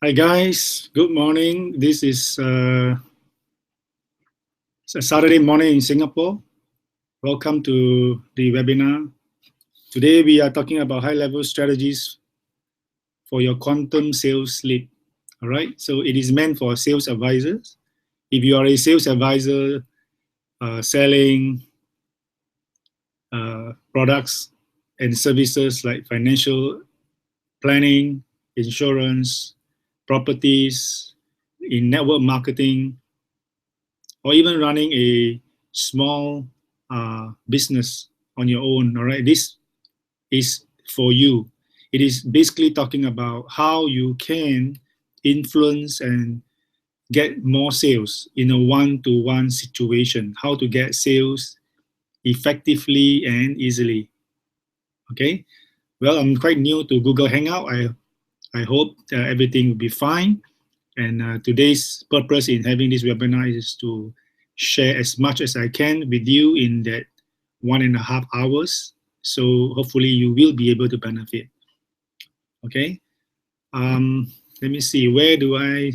Hi guys, good morning. This is a Saturday morning in Singapore. Welcome to the webinar. Today we are talking about high-level strategies for your quantum sales lead. All right, so it is meant for sales advisors. If you are a sales advisor selling products and services like financial planning, insurance, properties, in network marketing, or even running a small business on your own, all right, this is for you. It is basically talking about how you can influence and get more sales in a one-to-one situation, how to get sales effectively and easily. Okay, well, I'm quite new to Google Hangout. I hope everything will be fine. And today's purpose in having this webinar is to share as much as I can with you in that 1.5 hours. So hopefully you will be able to benefit. Okay. Let me see. Where do I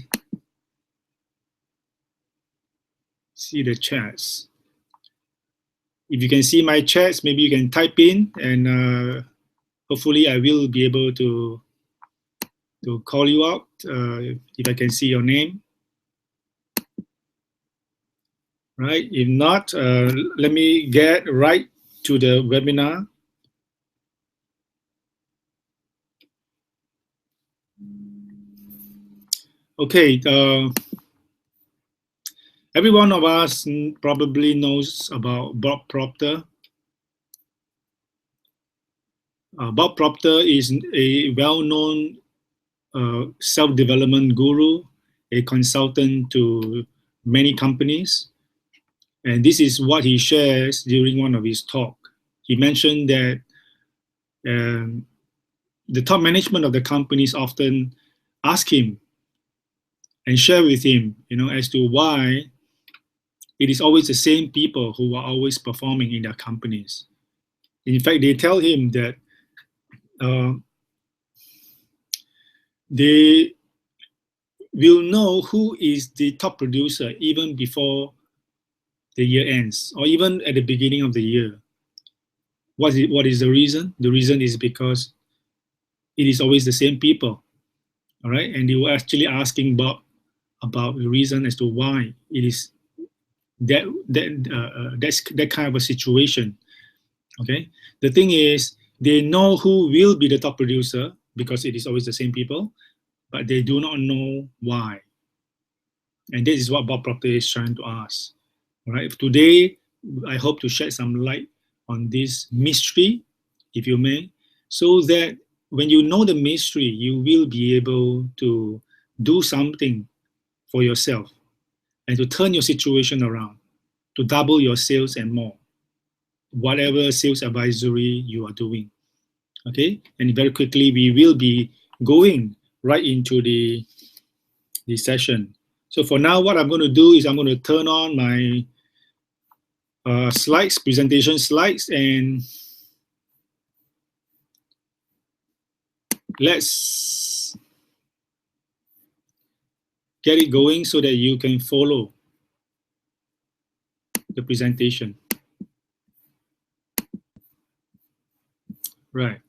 see the chats? If you can see my chats, maybe you can type in, and hopefully I will be able to call you out if I can see your name. Right. If not, let me get right to the webinar. Okay, every one of us probably knows about Bob Proctor. Bob Proctor is a well-known self-development guru, a consultant to many companies. And this is what he shares during one of his talk. He mentioned that the top management of the companies often ask him and share with him, as to why it is always the same people who are always performing in their companies. In fact, they tell him that they will know who is the top producer even before the year ends, or even at the beginning of the year. What is the reason? The reason is because it is always the same people, all right? And they were actually asking Bob about the reason as to why it is that's that kind of a situation. Okay, the thing is, they know who will be the top producer because it is always the same people, but they do not know why. And this is what Bob Proctor is trying to ask. All right, today I hope to shed some light on this mystery, if you may, so that when you know the mystery, you will be able to do something for yourself and to turn your situation around, to double your sales and more, whatever sales advisory you are doing. Okay, and very quickly we will be going right into the session. So for now, what I'm going to do is I'm going to turn on my slides, presentation slides, and let's get it going so that you can follow the presentation. Right.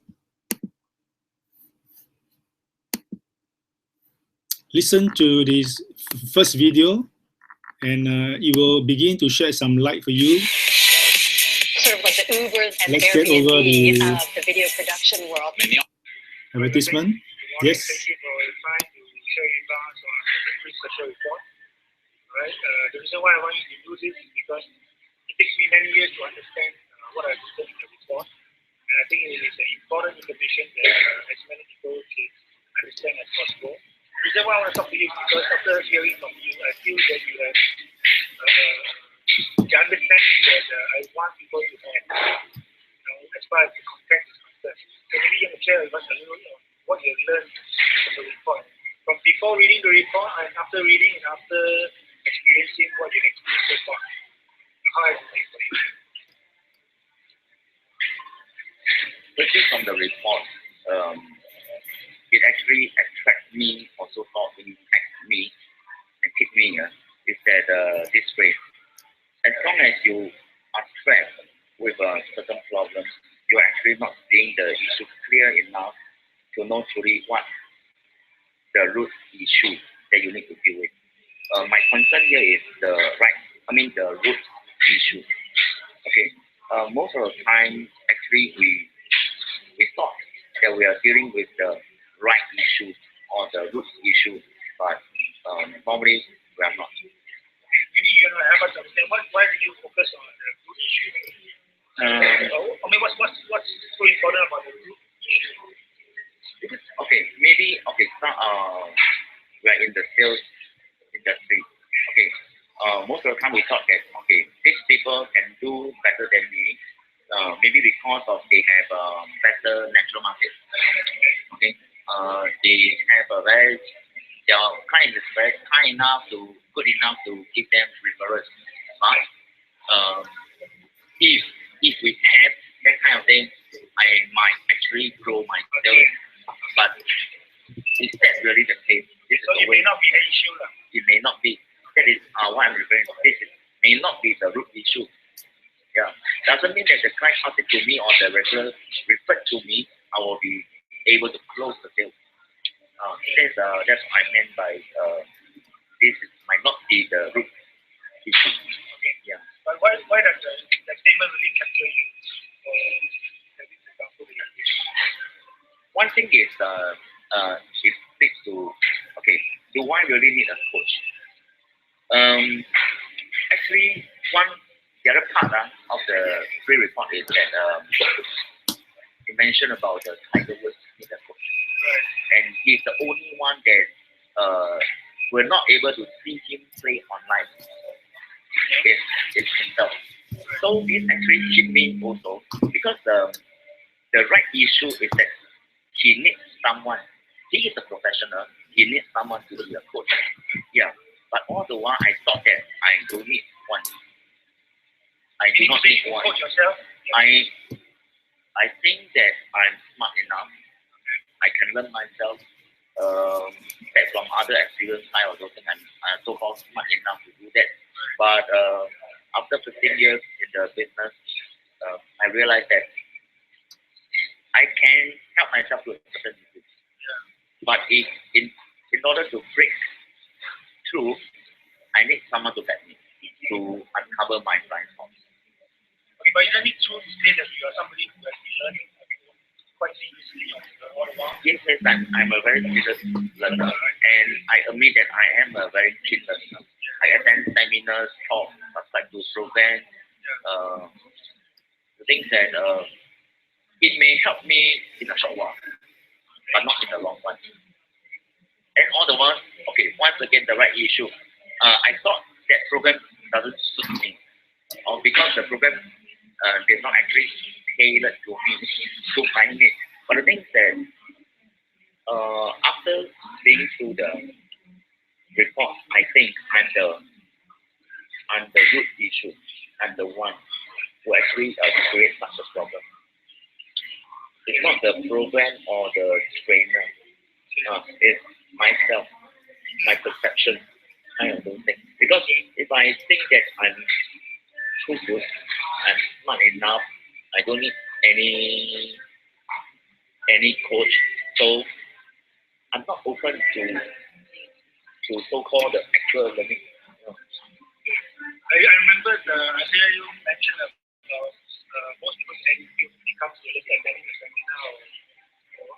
Listen to this first video, and it will begin to shed some light for you. Sort of like the Uber and Airbnb of the video production world. Advertisement. Yes. Thank you for your time to share with us on the free special report. Right. The reason why I want you to do this is because it takes me many years to understand what I've written in the report, and I think it is an important information that as many people can understand as possible. The reason why I want to talk to you is because after hearing from you, I feel that you have the understanding that I want people to have, as far as the content is concerned. So maybe you can share with us a little on what you learned from the report, from before reading the report and after reading and after experiencing what you've experienced so far. How has it been for you? Firstly, from the report, it actually attracts me also taught me, and keep me is that this way. As long as you are trapped with certain problems, you're actually not seeing the issue clear enough to know truly what the root issue that you need to deal with. My concern here is the root issue. Okay, most of the time, actually, we thought that we are dealing with the right issue or the root issue, but normally we are not. Maybe help us understand why do you focus on the root issue? What's so important about the root issue? So we are in the sales industry. Okay, most of the time we thought that these people can do better than me. Maybe because of they have better natural market. Okay, they have their client is very good enough to give them referrals. But if we have that kind of thing, I might actually grow my sales. But is that really the case? So it may not be an issue. It may not be. That is what I'm referring to. This may not be the root issue. Yeah. Doesn't mean that the client comes to me or the regular referred to me, I will be able to close the sale. That's what I meant by this might not be the root issue. Okay. Yeah. But why does the statement really capture you? One thing is it speaks to do I really need a coach? Actually, the other part of the free report is that you mentioned about the Tiger Woods need a coach, and he's the only one that we're not able to see him play online. It's himself. So this actually hit me also because the right issue is that he needs someone. He is a professional. He needs someone to be a coach. Yeah. But all the while, I thought that I don't need one. I do not need one. Coach yourself? I think that I'm smart enough. I can learn myself. That from other experience, I also think I'm so-called smart enough to do that. But after 15 years in the business, I realized that I can help myself to a certain degree. But in order to break through, I need someone to back me to uncover my blind spots. Okay, but you don't need to say that you are somebody who has been learning quite seriously all along. Yes, I'm a very serious learner, and I admit that I am a very keen learner. I attend seminars, talk, subscribe to programs, the things that it may help me in a short while, but not in the long run. And all the while, once again, the right issue. I thought that program doesn't suit me, or because the program did not actually tailor to me, to my need. But the thing is that after being through the report, I think I'm the root issue. I'm the one who actually creates such a problem. It's not the program or the trainer. It's myself, my perception, kind of those things. Because if I think that I'm too good, I'm smart enough, I don't need any coach, so I'm not open to so-called the actual learning. I remember I hear you mention about most people's attitude when it comes to attending a seminar or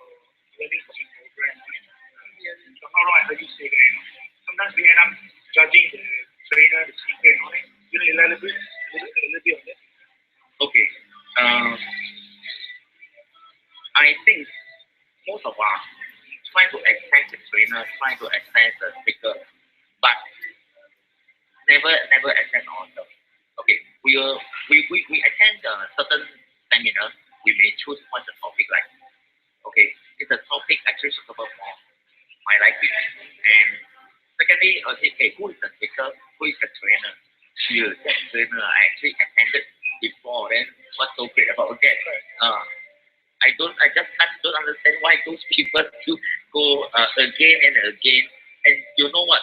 learning from a program. So how long I heard you say that? Sometimes we end up judging the trainer, the speaker, and all that. You know, elaborate a little bit on that. Okay. I think most of us try to assess the trainer, try to assess the speaker, but never assess ourselves. Okay, we attend certain seminars. We may choose what's the topic like. Okay, is the topic actually suitable for my liking? And secondly, who is the speaker? Who is the trainer? That trainer I actually attended before. Then what's so great about that? I I just don't understand why those people do go again and again. And you know what?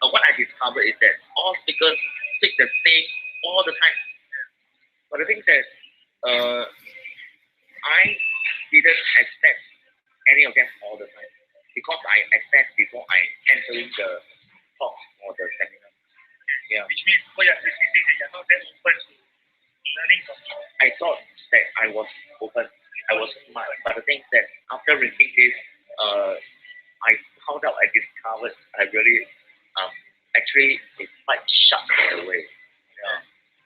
What I discovered is that all speakers speak the same all the time. But the thing is that I didn't accept any of them all the time because I assessed before I entering the talk or the seminar. Yeah. Which means what you're basically saying that you're not that open to learning from you. I thought that I was open, I was smart, but the thing is that after reading this, I found out, I discovered I really actually it's quite shut in a way. Yeah.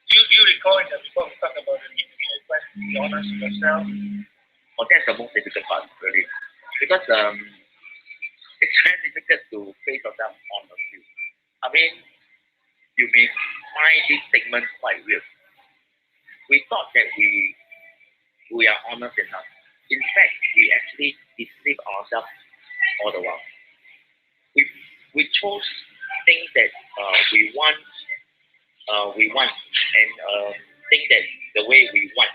You recall in the before we talked about the need to be open, be honest with yourself. Well, that's the most difficult part, really, because it's very difficult to face yourself honestly. I mean, you may find this segment quite weird. We thought that we are honest enough. In fact, we actually deceive ourselves all the while. We chose things that we want, and think that the way we want,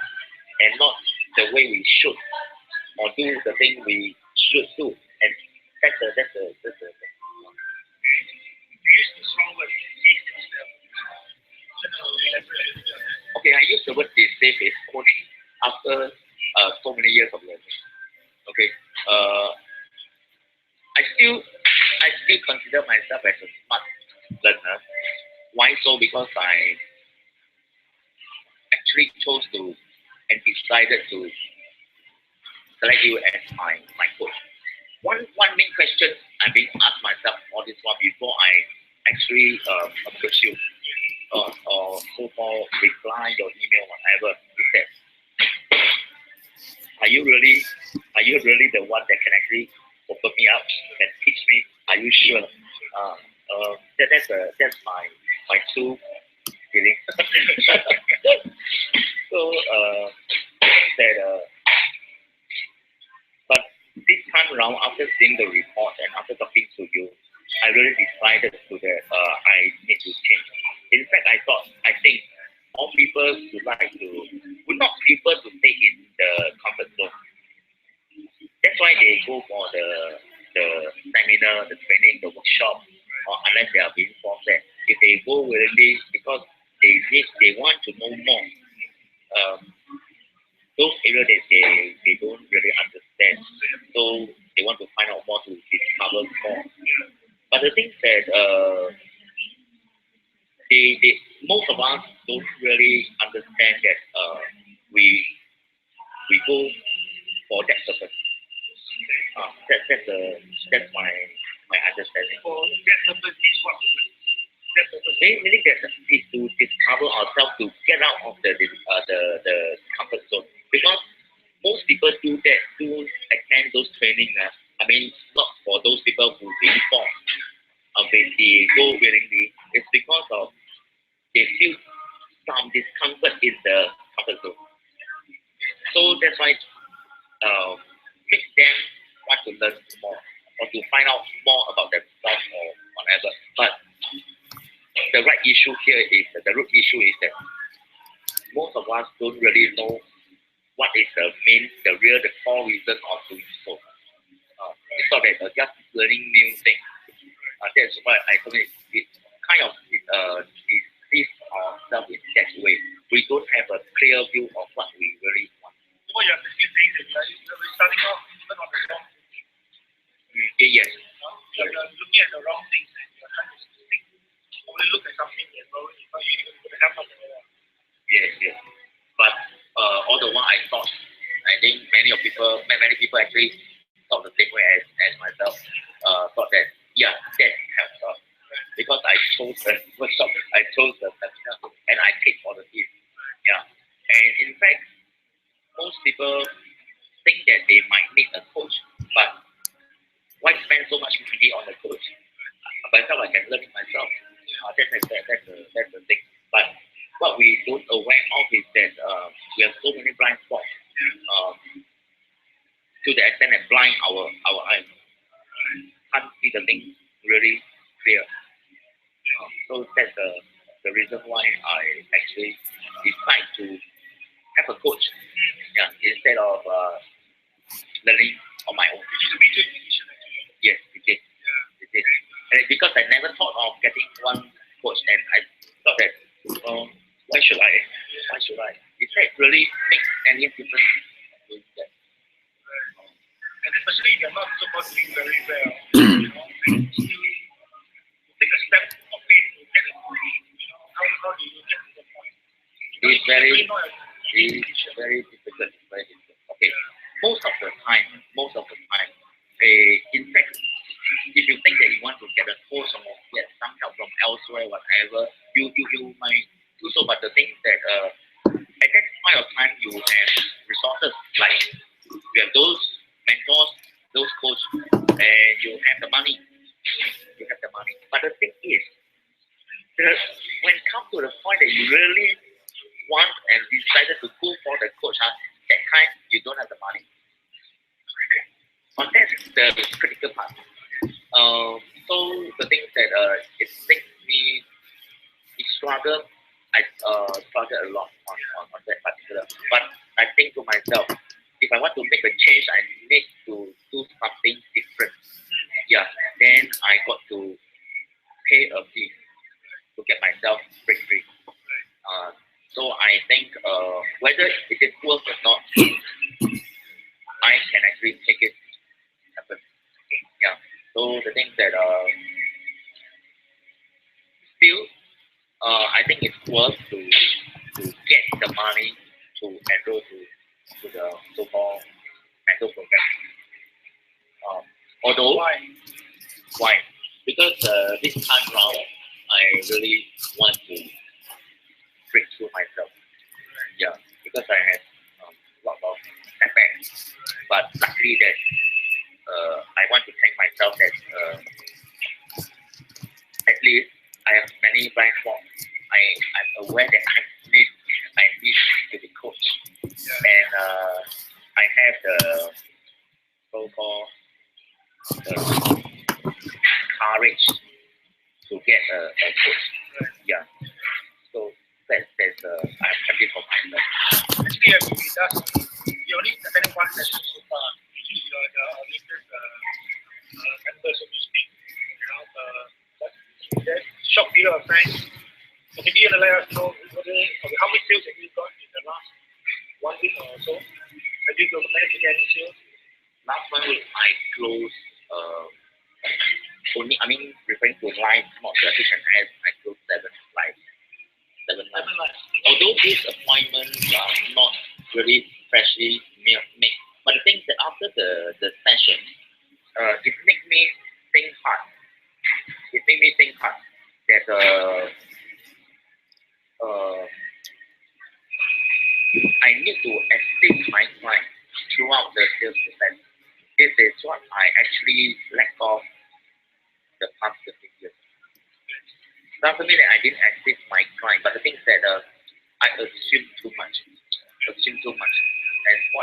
and not the way we should, or do the thing we should do. And that's the thing. You use the strong word, deceive yourself. Okay, I use the word deceive is coaching after so many years of learning. Okay, I still consider myself as a smart learner. Why so? Because I actually chose to and decided to select you as my coach. One main question I'm being asked myself all this while before I actually approach you or so-called reply your email, whatever, is that are you really the one that can actually open me up, can teach me? Are you sure? That's my true feeling. So but this time around, after seeing the report and after talking to you, I really decided to that I need to change. In fact, I think all people would not prefer to stay in the comfort zone. That's why they go for the seminar, the training, the workshop, or unless they are being forced there. If they go willingly because they want to know more. Those areas that they don't really understand, so they want to find out more to discover more. But the thing is that most of us don't really understand that we go for that purpose. That's my understanding. For that purpose means what? That purpose meaning that is to discover ourselves, to get out of the comfort zone. Because most people do attend those trainings. I mean, not for those people who being forced. They go willingly. It's because of they feel some discomfort in the comfort zone. So that's why make them want to learn more or to find out more about themselves or whatever. But the right issue here is the root issue is that most of us don't really know what is the core reason of doing so. It's not that just learning new things. That's why I told it kind of deceive ourselves in that way. We don't have a clear view of what we really want. What you have to see is that you're starting off even on the wrong things. Yes. You're looking at the wrong things and you're trying to think. Only look at something that probably not even going to help us at all. Yes. But all the while I think many people actually thought the same way as myself. Thought that that helps us because I chose the workshop, I chose the seminar, and I take positive. Yeah, and in fact, most people think that they might need a coach, but why spend so much money on a coach? By the time I can learn it myself. That's the thing. But what we don't aware of is that we have so many blind spots to the extent that blind our eyes. Can't see the thing really clear. So that's the reason why I actually decide to have a coach. Yeah, instead of of getting one coach, and I thought that, why should I? Why should I? Is that really make any difference with that? And especially if you're not so far doing very well, you know, and still take a step of faith to get a coach, you know, how do you get to the point? It's very difficult. Very difficult. Okay. Most of the time, in fact, if you think that you want to get a coach or get some help from elsewhere, whatever, you might do so. But the thing is that at that point of time, you have resources, like you have those mentors, those coaches, and you have the money. But the thing is, when it comes to the point that you really want and decided to go for the coach, that time you don't have the money. But that's the critical part. So the thing is that it makes me struggle. I struggle a lot on that particular. But I think to myself, if I want to make a change, I need to do something different. Yeah, then I got to pay a fee to get myself break-free. So I think whether it is worth or not, I can actually take it happen. Yeah. So the thing that still, I think it's worth to get the money to enroll to the so-called mental program. Although why? Because this time round, I really want to break through myself. Yeah, because I had a lot of setbacks. But luckily that I want to thank myself that at least I have many blind spots. I'm aware that I need to be coached, and I have the so-called courage to get a coach. Yeah. So that's I'm happy for myself. Actually, you only attended one session so far, which is the latest member, so to speak. You know, but that short period of time, so maybe you let us know how many sales have you got in the last 1 week or so? Have you managed to get any sales? Last 1 week I closed only, I mean, referring to live, not the H&S, I closed 7 live. 7 live. Although these appointments are not really freshly made, but the thing is that after the session, it made me think hard. It made me think hard that I need to assist my client throughout the sales process. This is what I actually let off the past 15 years. Doesn't mean that I didn't assist my client, but the thing is that I assume too much, and spoil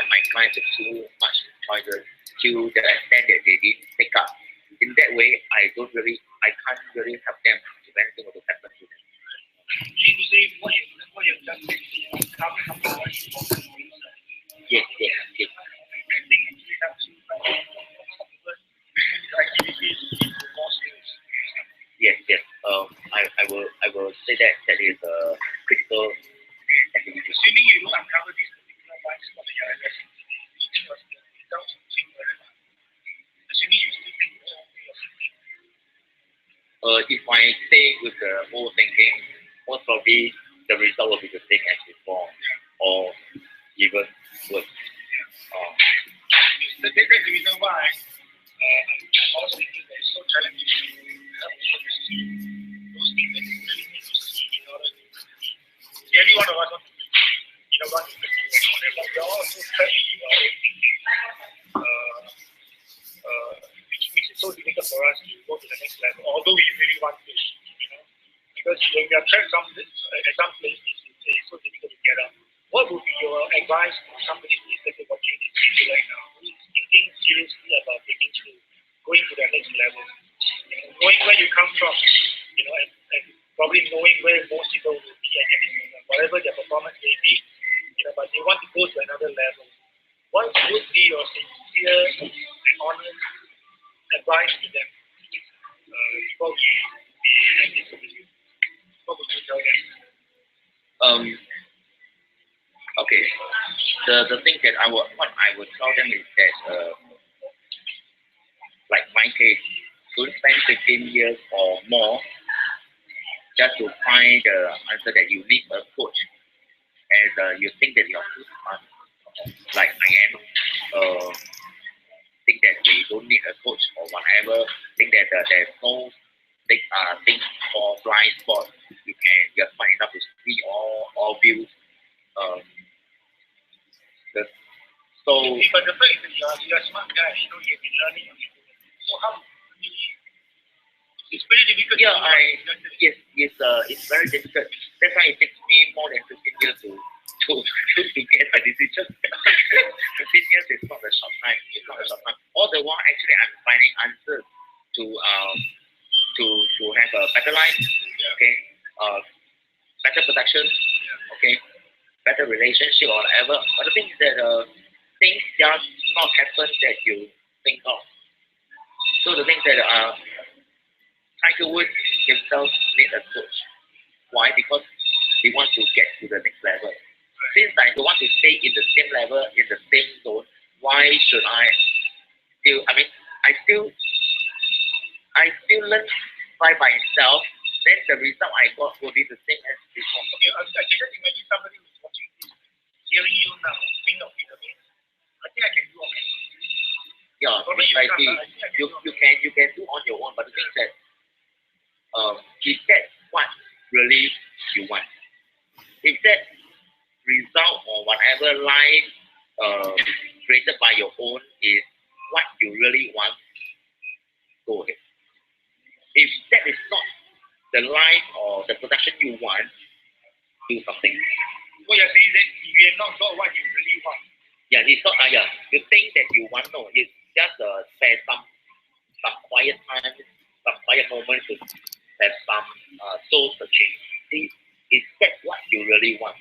my clients with too much choices to the extent that they didn't pick up. In that way, I can't really help them if anything were to happen to them. You need to say what you've done is coming from the right important things. Yes. That thing actually helps you activities into more sales. Yes. I will say that is a critical activity. Assuming you don't uncover these particular blind spots that you're addressing today, do you think your results will change forever? Assuming you still think the old way of thinking. If I stay with the old thinking, most probably the result will be the same as before, or even worse. That's the reason why I'm always thinking that it's so challenging to help people to see those things that you really need to see in order to succeed. See, every one of us wants to succeed, want to succeed, but we're all so stuck in our own thinking, which makes it so difficult for us to go to the next level, although we really want to, because when we are trapped at some place, it's so difficult to get up. What would be your advice to somebody who is watching this video right now, who is thinking seriously about breaking through, going to the next level, knowing where you come from, and probably knowing where most people will be at any moment, whatever their performance may be, but they want to go to another level. What would be your sincere and honest advice to them before we the thing that what I would tell them is that, like my case, don't spend 15 years or more just to find the answer that you need a coach, and you think that you're too smart, like I am. Think that we don't need a coach or whatever. Think that there's no things for blind spot. You're smart enough to see all views. So, but the fact is that you're a smart guy, you've been learning. So how it's pretty difficult. Yeah, it's very difficult. That's why it takes me more than 15 years to get a decision. 15 years is not a short time. It's not a short time. All the while, actually, I'm finding answers to have a better life. Okay, better production. Okay, better relationship or whatever. But the thing is that things just not happen that you think of. So the thing that Tiger Woods himself need a coach. Why? Because he wants to get to the next level. Since I don't want to stay in the same level, in the same zone, why should I still? I mean, I still learn by myself. Then the result I got will be the same as before. Okay, I can just imagine somebody who's watching this, hearing you now, think of it. I think I can do on my own. Yeah, precisely. You can do on your own, but the thing is that is that what really you want? If that result or whatever life created by your own is what you really want, go ahead. If that is not the life or the production you want, do something. What you're saying is that if you have not got what you really want. Yeah, it's not. The thing that you want, no, it's just spare some quiet time, some quiet moments to have some soul searching. See, is that what you really want?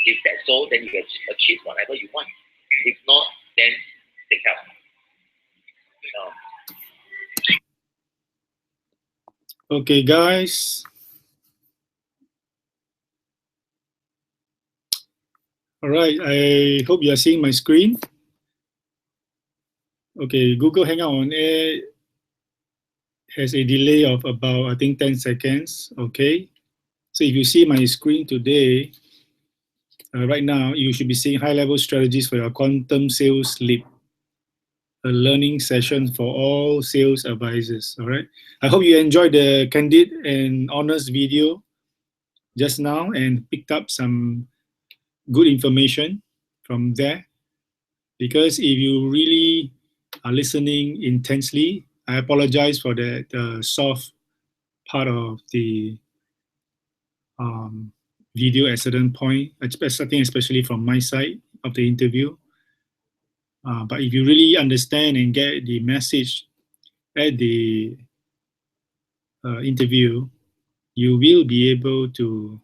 If that's so, then you can achieve whatever you want. If not, then take help. Okay, guys. All right, I hope you are seeing my screen. Okay, Google Hangout on Air has a delay of about, I think, 10 seconds. Okay, so if you see my screen today, right now, you should be seeing high-level strategies for your quantum sales leap, a learning session for all sales advisors. All right, I hope you enjoyed the candid and honest video just now and picked up some good information from there. Because if you really are listening intensely, I apologize for the soft part of the video at a certain point, I think especially from my side of the interview. But if you really understand and get the message at the interview, you will be able to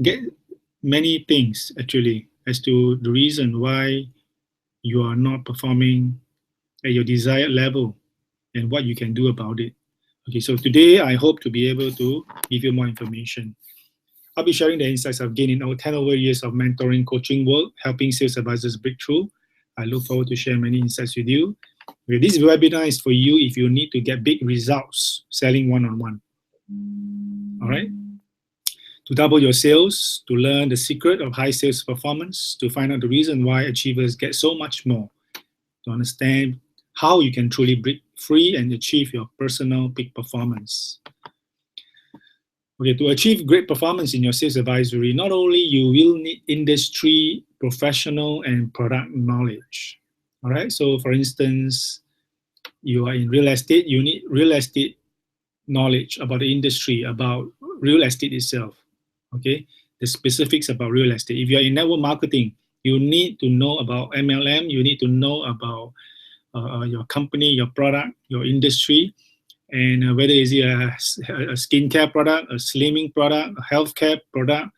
get many things actually as to the reason why you are not performing at your desired level and what you can do about it. Okay, so today I hope to be able to give you more information. I'll be sharing the insights I've gained in our 10 over years of mentoring coaching work, helping sales advisors break through. I look forward to share many insights with you. Okay, this webinar is for you if you need to get big results selling one-on-one. All right? To double your sales, to learn the secret of high sales performance, to find out the reason why achievers get so much more, to understand how you can truly break free and achieve your personal peak performance. Okay, to achieve great performance in your sales advisory, not only you will need industry, professional, and product knowledge. All right, so for instance, you are in real estate, you need real estate knowledge about the industry, about real estate itself. Okay, the specifics about real estate. If you are in network marketing, you need to know about MLM, you need to know about your company, your product, your industry, and whether it's a skincare product, a slimming product, a healthcare product,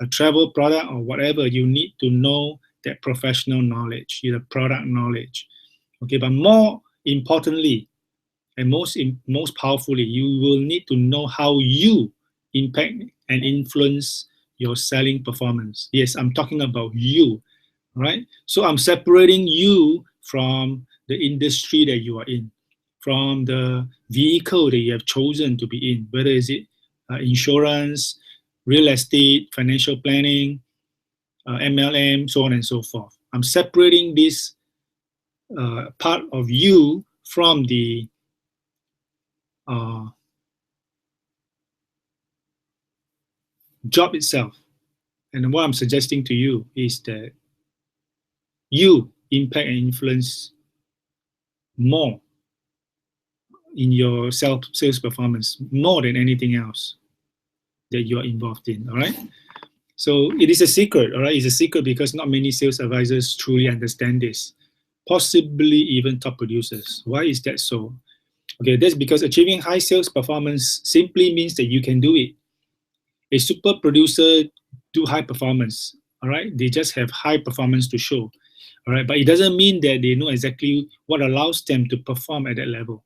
a travel product, or whatever, you need to know that professional knowledge, the product knowledge. Okay, but more importantly, and most powerfully, you will need to know how you impact and influence your selling performance. Yes, I'm talking about you, right? So I'm separating you from the industry that you are in, from the vehicle that you have chosen to be in, whether is it insurance, real estate, financial planning, MLM, so on and so forth. I'm separating this part of you from the job itself. And what I'm suggesting to you is that you impact and influence more in your sales performance, more than anything else that you are involved in, all right? So it is a secret, all right? It's a secret because not many sales advisors truly understand this, possibly even top producers. Why is that so? Okay, that's because achieving high sales performance simply means that you can do it. A super producer do high performance, all right? They just have high performance to show, all right? But it doesn't mean that they know exactly what allows them to perform at that level.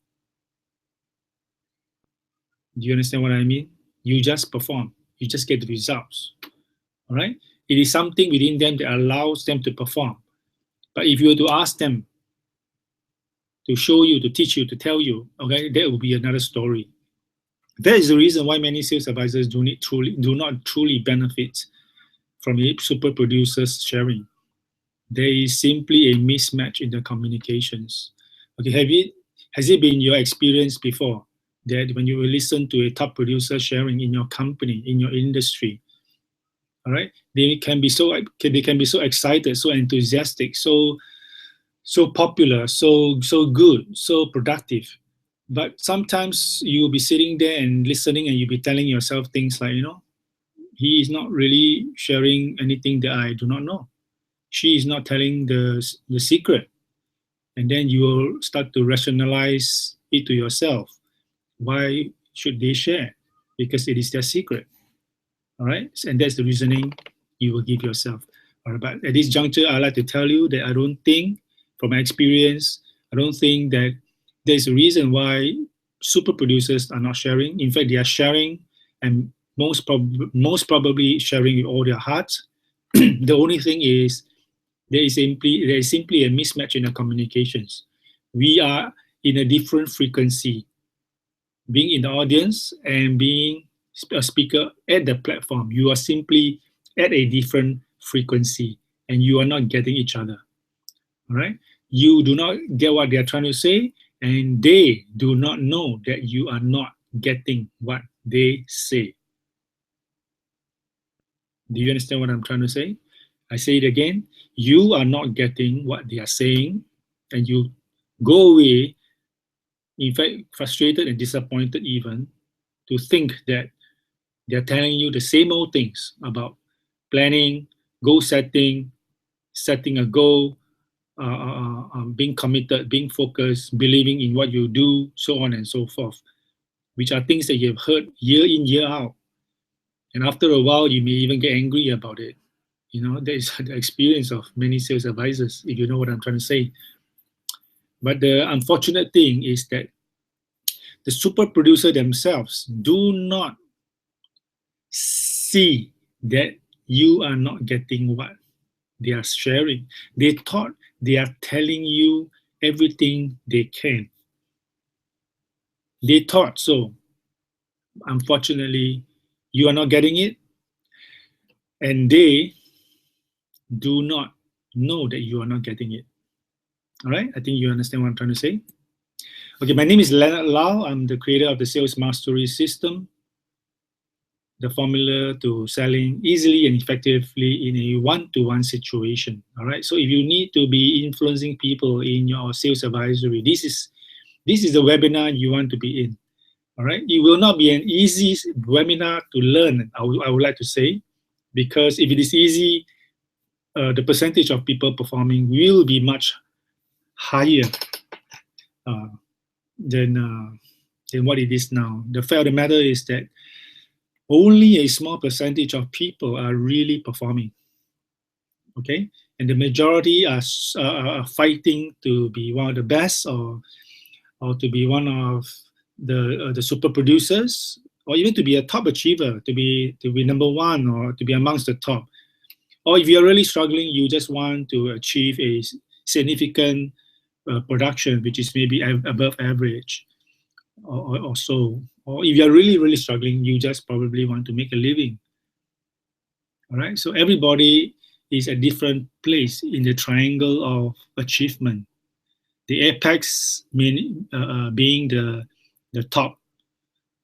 Do you understand what I mean? You just perform. You just get the results, all right? It is something within them that allows them to perform. But if you were to ask them to show you, to teach you, to tell you, okay, that will be another story. That is the reason why many sales advisors do not truly benefit from a super producer's sharing. There is simply a mismatch in the communications. Okay, has it been your experience before that when you listen to a top producer sharing in your company, in your industry, all right, they can be so excited, so enthusiastic, so popular, so good, so productive. But sometimes you'll be sitting there and listening, and you'll be telling yourself things like, he is not really sharing anything that I do not know. She is not telling the secret. And then you will start to rationalize it to yourself. Why should they share? Because it is their secret. All right? And that's the reasoning you will give yourself. All right? But at this juncture, I'd like to tell you that I don't think, from my experience, I don't think that there's a reason why super producers are not sharing. In fact, they are sharing, and most probably sharing with all their hearts. The only thing is there is simply a mismatch in the communications. We are in a different frequency. Being in the audience and being a speaker at the platform, you are simply at a different frequency, and you are not getting each other. All right? You do not get what they are trying to say, and they do not know that you are not getting what they say. Do you understand what I'm trying to say? I say it again. You are not getting what they are saying, and you go away, in fact, frustrated and disappointed even, to think that they're telling you the same old things about planning, goal setting, setting a goal, being committed, being focused, believing in what you do, so on and so forth, which are things that you've heard year in, year out. And after a while, you may even get angry about it. That is the experience of many sales advisors, if you know what I'm trying to say. But the unfortunate thing is that the super producer themselves do not see that you are not getting what they are sharing. They thought they are telling you everything they can. They thought so. Unfortunately, you are not getting it, and they do not know that you are not getting it. All right? I think you understand what I'm trying to say. Okay, my name is Leonard Lau. I'm the creator of the Sales Mastery System, the formula to selling easily and effectively in a one-to-one situation. All right. So if you need to be influencing people in your sales advisory, this is the webinar you want to be in. All right. It will not be an easy webinar to learn, I would like to say, because if it is easy, the percentage of people performing will be much higher than what it is now. The fact of the matter is that only a small percentage of people are really performing, okay? And the majority are fighting to be one of the best, or to be one of the super producers, or even to be a top achiever, to be number one or to be amongst the top. Or if you're really struggling, you just want to achieve a significant production, which is maybe above average or so. Or if you're really, really struggling, you just probably want to make a living. All right. So everybody is at different place in the triangle of achievement. The apex being the top,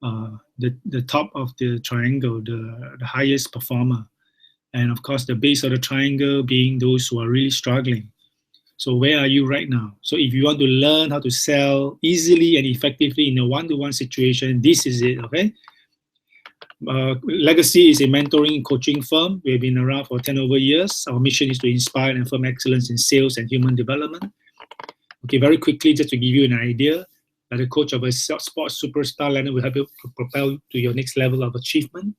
the top of the triangle, the highest performer, and of course the base of the triangle being those who are really struggling. So where are you right now? So if you want to learn how to sell easily and effectively in a one-to-one situation, this is it. Okay. Legacy is a mentoring and coaching firm. We've been around for 10 over years. Our mission is to inspire and affirm excellence in sales and human development. Okay, very quickly, just to give you an idea, as a coach of a sports superstar, Leonard will help you propel to your next level of achievement.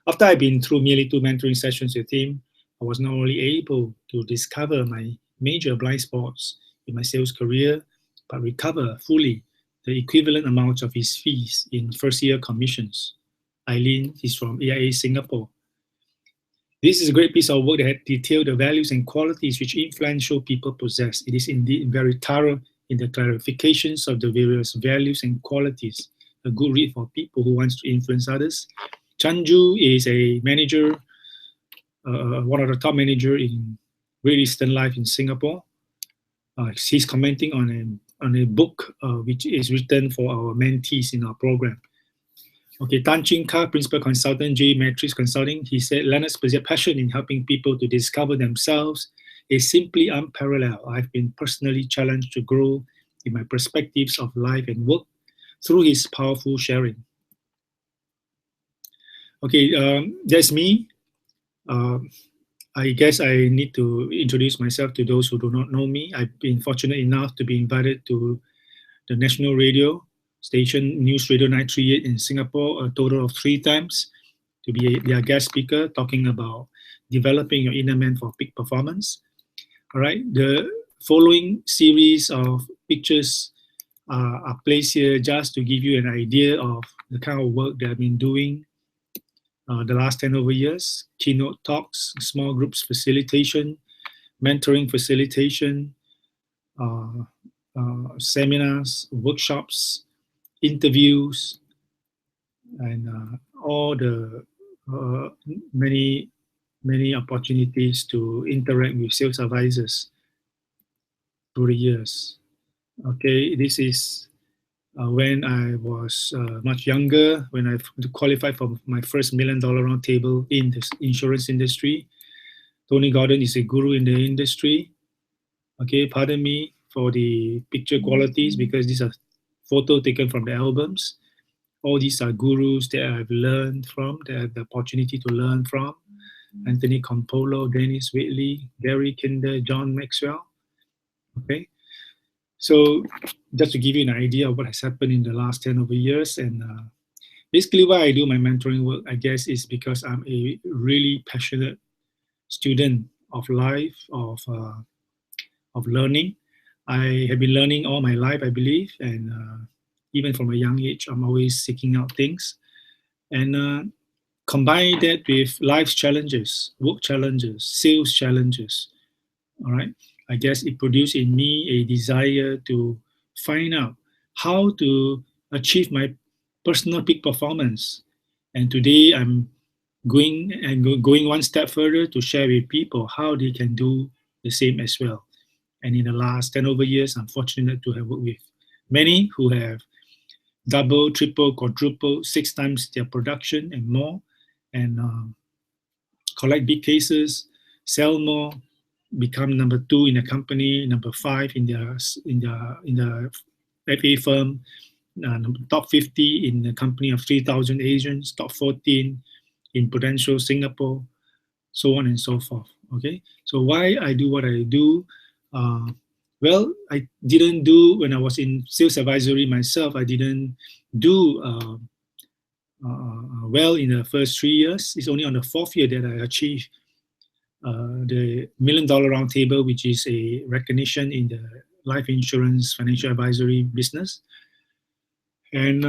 After I've been through nearly 2 mentoring sessions with him, I was not only able to discover my major blind spots in my sales career, but recover fully the equivalent amount of his fees in first-year commissions. Eileen is from AIA Singapore. This is a great piece of work that details the values and qualities which influential people possess. It is indeed very thorough in the clarifications of the various values and qualities. A good read for people who want to influence others. Chanju is a manager, one of the top managers in Great Eastern Life in Singapore. He's commenting on a book which is written for our mentees in our program. Okay, Tan Ching Ka, Principal Consultant, J Matrix Consulting, he said, Leonard's passion in helping people to discover themselves is simply unparalleled. I've been personally challenged to grow in my perspectives of life and work through his powerful sharing. Okay, that's me. I guess I need to introduce myself to those who do not know me. I've been fortunate enough to be invited to the national radio station, News Radio 938 in Singapore, a total of 3 times, to be their guest speaker, talking about developing your inner man for peak performance. All right, the following series of pictures are placed here just to give you an idea of the kind of work that I've been doing the last 10 over years. Keynote talks, small groups facilitation, mentoring facilitation, seminars, workshops, interviews, and all the many opportunities to interact with sales advisors through the years. Okay, this is when I was much younger, when I qualified for my first $1 million round table in the insurance industry. Tony Gordon is a guru in the industry. Okay, pardon me for the picture qualities because these are photos taken from the albums. All these are gurus that I've learned from, that I have the opportunity to learn from. Anthony Campolo, Dennis Whitley, Gary Kinder, John Maxwell. Okay, so just to give you an idea of what has happened in the last 10 over years, and basically why I do my mentoring work, I guess, is because I'm a really passionate student of life, of learning. I have been learning all my life, I believe, and even from a young age, I'm always seeking out things. And combine that with life's challenges, work challenges, sales challenges, all right? I guess it produced in me a desire to find out how to achieve my personal peak performance. And today I'm going one step further to share with people how they can do the same as well. And in the last 10 over years, I'm fortunate to have worked with many who have double, triple, quadruple, 6 times their production and more, and collect big cases, sell more, become number 2 in the company, number 5 in the FA firm, top 50 in the company of 3,000 agents, top 14 in Prudential Singapore, so on and so forth. Okay, so why I do what I do? Well, I didn't do, when I was in sales advisory myself, I didn't do well in the first 3 years. It's only on the 4th year that I achieved the $1 million round table, which is a recognition in the life insurance financial advisory business. And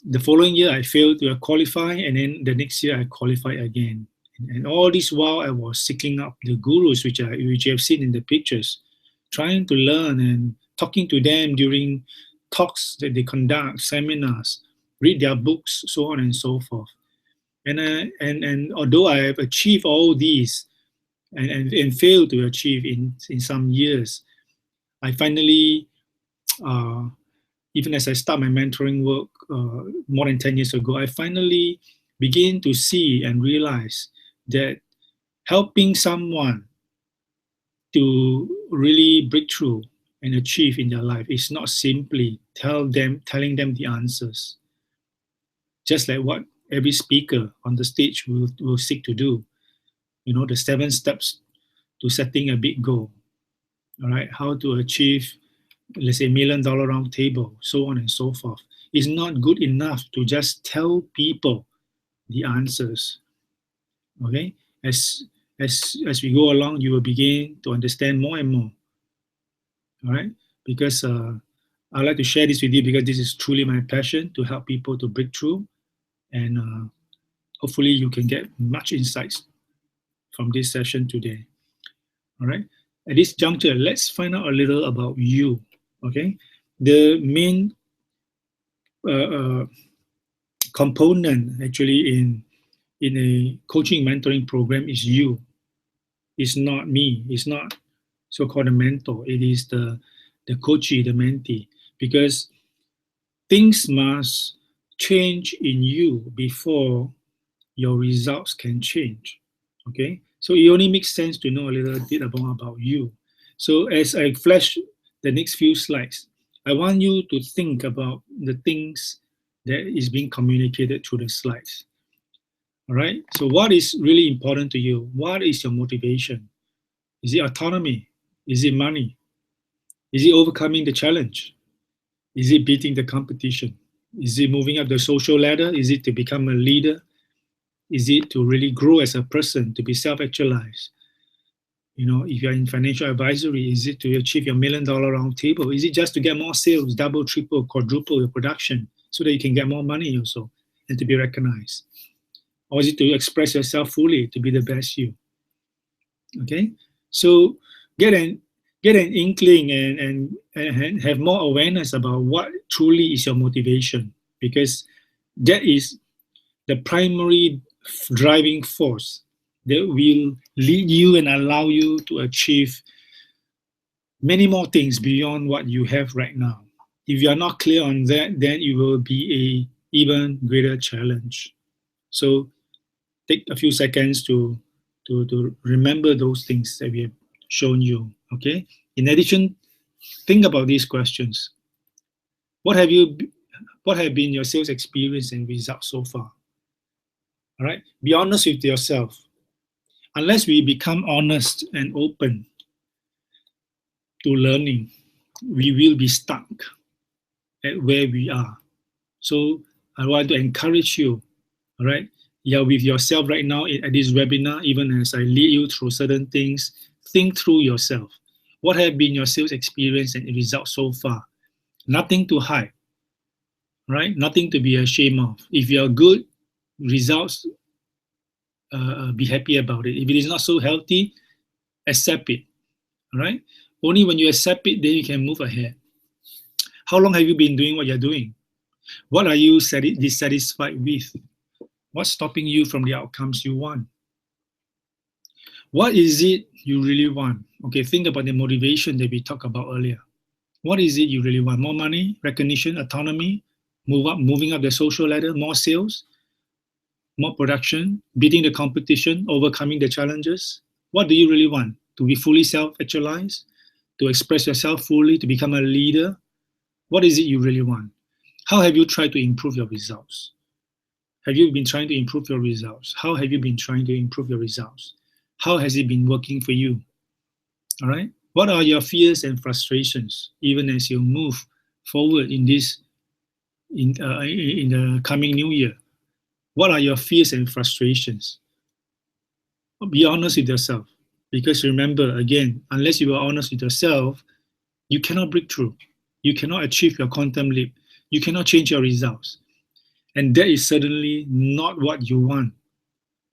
the following year I failed to qualify, and then the next year I qualified again. And all this while I was seeking up the gurus, which you have seen in the pictures, trying to learn and talking to them during talks that they conduct, seminars, read their books, so on and so forth. And although I have achieved all these and failed to achieve in some years, I finally, even as I start my mentoring work more than 10 years ago, I finally begin to see and realize that helping someone to really break through and achieve in their life is not simply telling them the answers, just like what every speaker on the stage will seek to do. You know, the 7 steps to setting a big goal, all right? How to achieve, let's say, $1 million round table, so on and so forth. It's not good enough to just tell people the answers, okay? As we go along, you will begin to understand more and more, all right? Because I'd like to share this with you because this is truly my passion, to help people to break through, and hopefully you can get much insights from this session today, all right? At this juncture, let's find out a little about you, okay? The main component actually in a coaching mentoring program is you. It's not me. It's not so-called a mentor. It is the coachee, the mentee, because things must change in you before your results can change, okay? So it only makes sense to know a little bit about you. So as I flash the next few slides, I want you to think about the things that is being communicated through the slides. All right, so what is really important to you? What is your motivation? Is it autonomy? Is it money? Is it overcoming the challenge? Is it beating the competition? Is it moving up the social ladder? Is it to become a leader? Is it to really grow as a person, to be self-actualized? You know, if you're in financial advisory, is it to achieve your $1 million round table? Is it just to get more sales, double, triple, quadruple your production so that you can get more money also and to be recognized? Or is it to express yourself fully, to be the best you? Okay, so get an inkling and have more awareness about what truly is your motivation, because that is the primary driving force that will lead you and allow you to achieve many more things beyond what you have right now. If you are not clear on that, then it will be an even greater challenge. So take a few seconds to remember those things that we have shown you, okay? In addition, think about these questions. What have been your sales experience and results so far? All right, be honest with yourself. Unless we become honest and open to learning, we will be stuck at where we are. So I want to encourage you, all right? You're with yourself right now at this webinar, even as I lead you through certain things, think through yourself. What have been your sales experience and results so far? Nothing to hide, right? Nothing to be ashamed of. If you're good, results, be happy about it. If it is not so healthy, accept it, all right? Only when you accept it, then you can move ahead. How long have you been doing what you're doing? What are you dissatisfied with? What's stopping you from the outcomes you want? What is it you really want? Okay, think about the motivation that we talked about earlier. What is it you really want? More money, recognition, autonomy, moving up the social ladder, more sales, more production, beating the competition, overcoming the challenges? What do you really want? To be fully self-actualized, to express yourself fully, to become a leader? What is it you really want? How have you tried to improve your results? Have you been trying to improve your results? How have you been trying to improve your results? How has it been working for you? All right. What are your fears and frustrations, even as you move forward in this, in the coming new year? What are your fears and frustrations? Be honest with yourself, because remember, again, unless you are honest with yourself, you cannot break through. You cannot achieve your quantum leap. You cannot change your results. And that is certainly not what you want.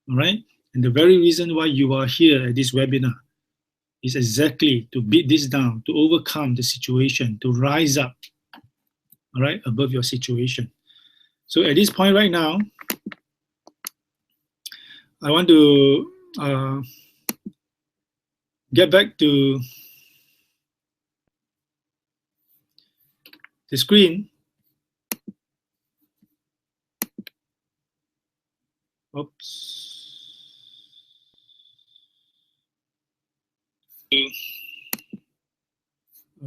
All right? And the very reason why you are here at this webinar is exactly to beat this down, to overcome the situation, to rise up, all right, above your situation. So at this point right now, I want to get back to the screen. Oops.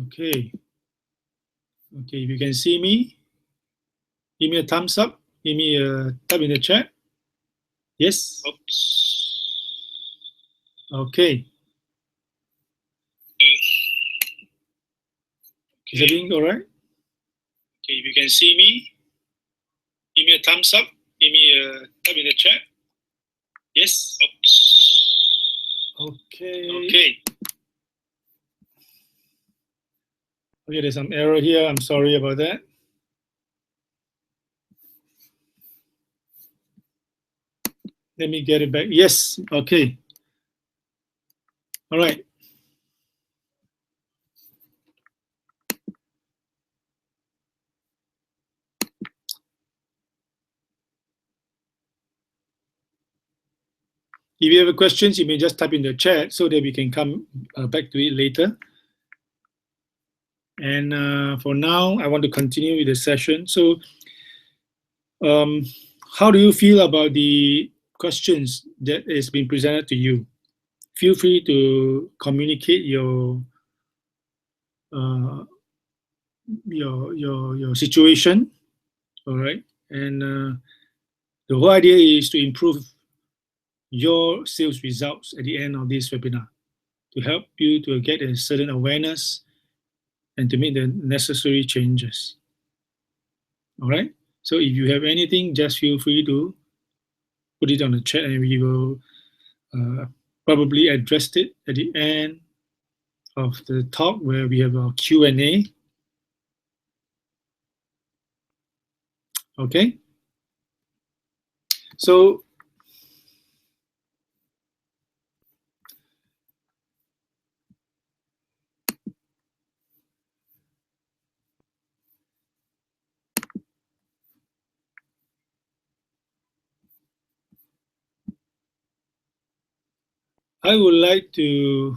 Okay. Okay, if you can see me, give me a thumbs up. Give me a type in the chat. Yes. Oops. Okay. Is everything all right? Okay, if you can see me, give me a thumbs up. Give me a type in the chat. Yes. Oops. Okay. Okay. Okay, there's some error here. I'm sorry about that. Let me get it back. Yes. Okay. All right. If you have questions, you may just type in the chat so that we can come back to it later. And for now, I want to continue with the session. So how do you feel about the questions that has been presented to you? Feel free to communicate your situation, all right? And the whole idea is to improve your sales results at the end of this webinar, to help you to get a certain awareness and to make the necessary changes. All right? So if you have anything, just feel free to put it on the chat and we will probably address it at the end of the talk where we have our Q&A. Okay? So I would like to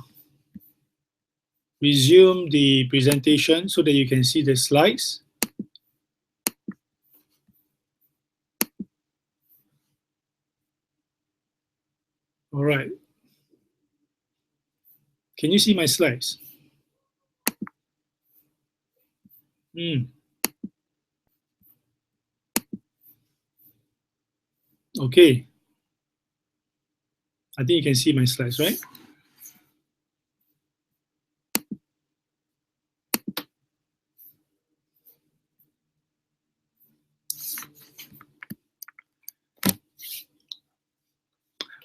resume the presentation so that you can see the slides. All right. Can you see my slides? Okay. I think you can see my slides, right?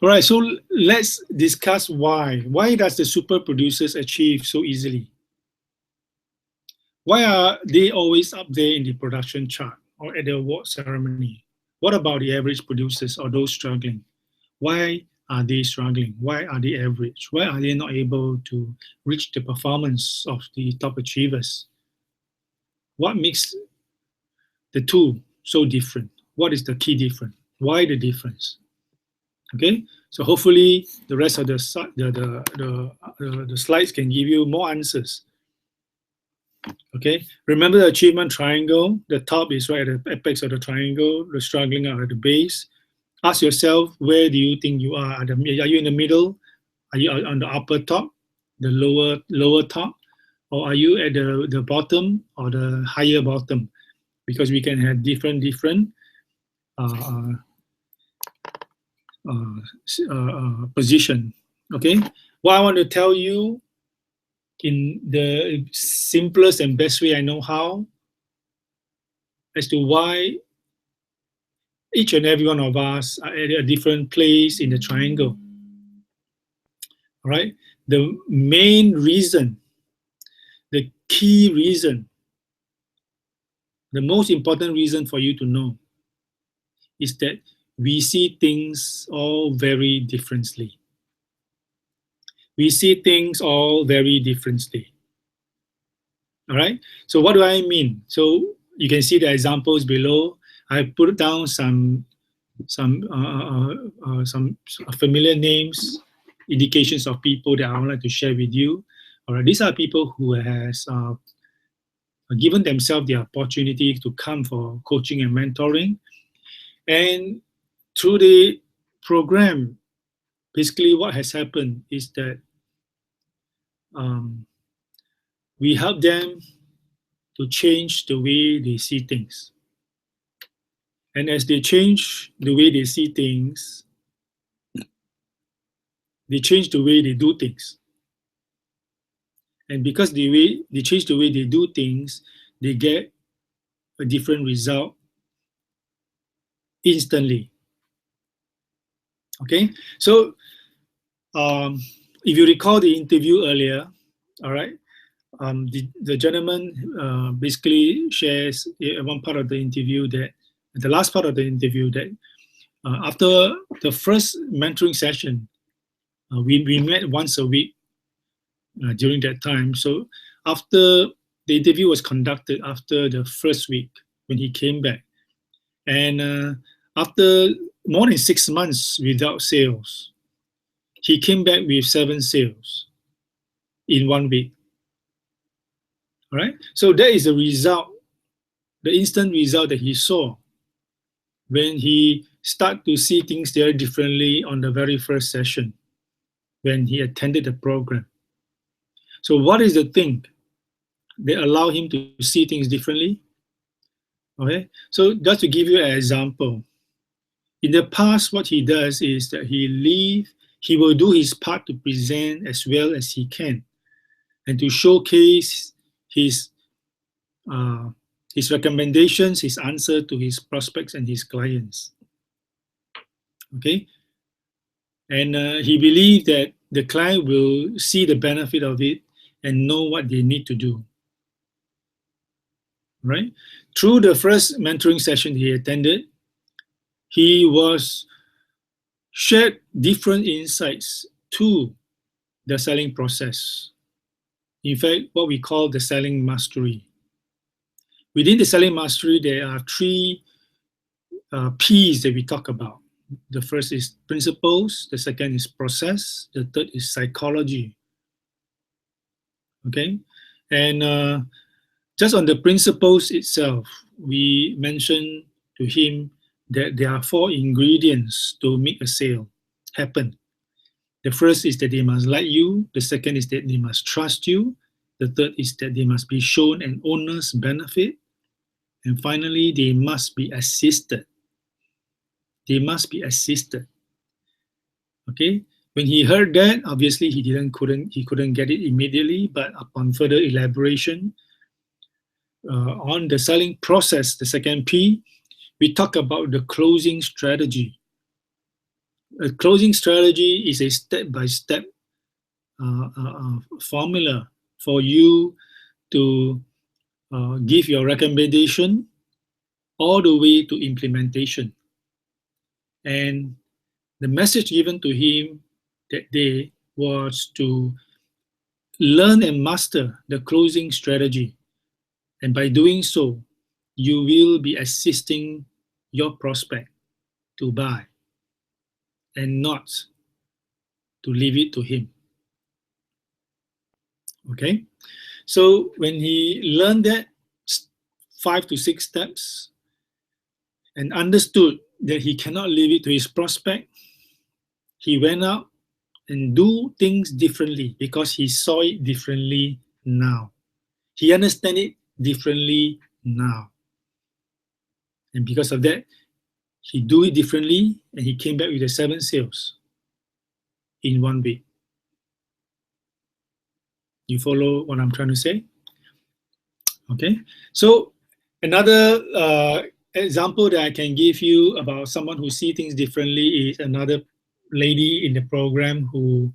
All right, so let's discuss why. Why does the super producers achieve so easily? Why are they always up there in the production chart or at the award ceremony? What about the average producers or those struggling? Why are they struggling? Why are they average? Why are they not able to reach the performance of the top achievers? What makes the two so different? What is the key difference? Why the difference? Okay, so hopefully the rest of the slides can give you more answers. Okay, remember the achievement triangle. The top is right at the apex of the triangle. The struggling are at the base. Ask yourself, where do you think you are? Are you in the middle? Are you on the upper top, the lower top, or are you at the bottom or the higher bottom? Because we can have different position. Okay, what I want to tell you in the simplest and best way I know how, as to why each and every one of us are at a different place in the triangle. All right, the main reason, the key reason, the most important reason for you to know is that we see things all very differently. We see things all very differently. All right. So what do I mean? So you can see the examples below. I put down some familiar names, indications of people that I would like to share with you. All right. These are people who has given themselves the opportunity to come for coaching and mentoring, and through the program, basically what has happened is that we help them to change the way they see things. And as they change the way they see things, they change the way they do things. And because they change the way they do things, they get a different result instantly. Okay, so if you recall the interview earlier, all right, the gentleman basically shares one part of the interview that, the last part of the interview, that after the first mentoring session, we met once a week during that time. So after the interview was conducted after the first week when he came back, and after more than 6 months without sales, he came back with 7 sales in 1 week. All right. So that is the result, the instant result that he saw when he started to see things very differently on the very first session when he attended the program. So what is the thing that allow him to see things differently? Okay. So just to give you an example, in the past, what he does is that he will do his part to present as well as he can and to showcase his recommendations, his answer to his prospects and his clients. Okay, and he believed that the client will see the benefit of it and know what they need to do. Right? Through the first mentoring session he attended, he was shared different insights to the selling process. In fact, what we call the selling mastery. Within the selling mastery, there are 3 P's that we talk about. The first is principles, the second is process, the third is psychology. Okay, and just on the principles itself, we mentioned to him that there are 4 ingredients to make a sale happen. The first is that they must like you, the second is that they must trust you, the third is that they must be shown an owner's benefit, and finally, they must be assisted. They must be assisted. Okay. When he heard that, obviously he couldn't get it immediately. But upon further elaboration on the selling process, the second P, we talk about the closing strategy. A closing strategy is a step-by-step formula for you to give your recommendation all the way to implementation. And the message given to him that day was to learn and master the closing strategy. And by doing so, you will be assisting your prospect to buy and not to leave it to him. Okay? So when he learned that 5 to 6 steps and understood that he cannot leave it to his prospect, he went out and do things differently because he saw it differently now. He understands it differently now. And because of that, he do it differently and he came back with the 7 sales in 1 week. You follow what I'm trying to say? Okay. So another example that I can give you about someone who sees things differently is another lady in the program who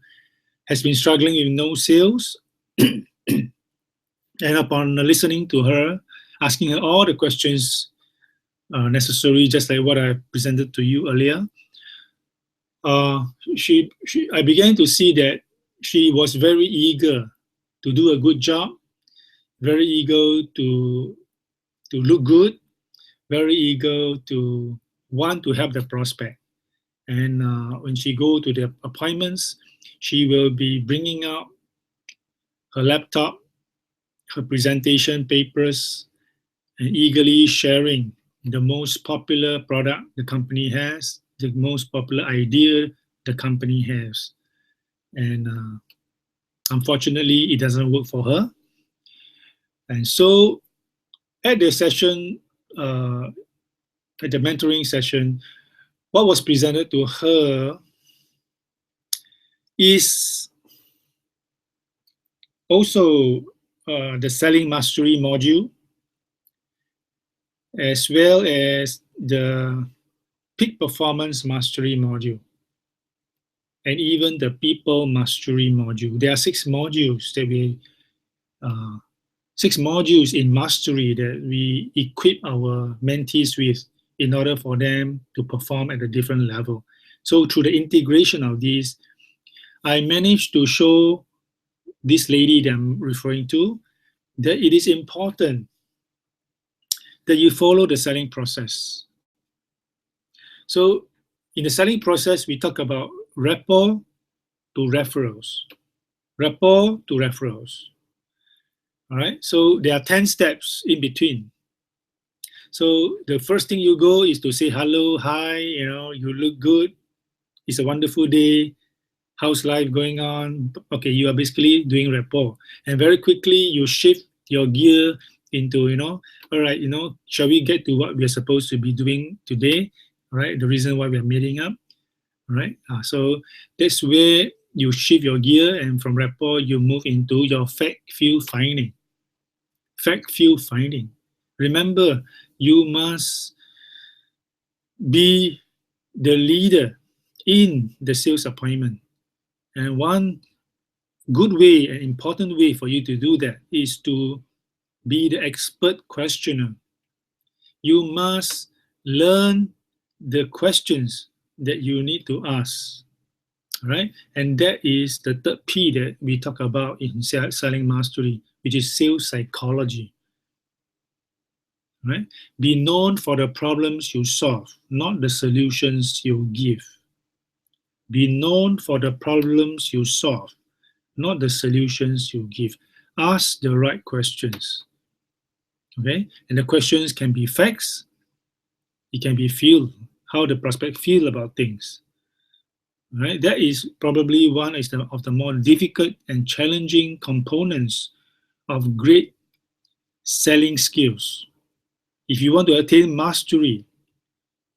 has been struggling with no sales. And upon listening to her, asking her all the questions necessary, just like what I presented to you earlier. I began to see that she was very eager to do a good job, very eager to look good, very eager to want to help the prospect. And when she go to the appointments, she will be bringing out her laptop, her presentation papers, and eagerly sharing the most popular product the company has, the most popular idea the company has. And unfortunately, it doesn't work for her. And so at the session, at the mentoring session, what was presented to her is also the selling mastery module, as well as the peak performance mastery module, and even the people mastery module. There are 6 modules that we 6 modules in mastery that we equip our mentees with in order for them to perform at a different level. So through the integration of these, I managed to show this lady that I'm referring to that it is important that you follow the selling process. So in the selling process, we talk about rapport to referrals. Rapport to referrals. All right, so there are 10 steps in between. So the first thing you go is to say hello, hi, you look good. It's a wonderful day. How's life going on? Okay, you are basically doing rapport. And very quickly, you shift your gear into, all right, shall we get to what we're supposed to be doing today? All right, the reason why we're meeting up. All right, so that's where you shift your gear, and from rapport, you move into your fact field finding. Fact field finding. Remember, you must be the leader in the sales appointment. And one good way, an important way for you to do that is to be the expert questioner. You must learn the questions that you need to ask, right? And that is the third P that we talk about in selling mastery, which is sales psychology, right? Be known for the problems you solve, not the solutions you give. Be known for the problems you solve, not the solutions you give. Ask the right questions, okay? And the questions can be facts. It can be how the prospect feel about things, right? That is probably one of the more difficult and challenging components of great selling skills. If you want to attain mastery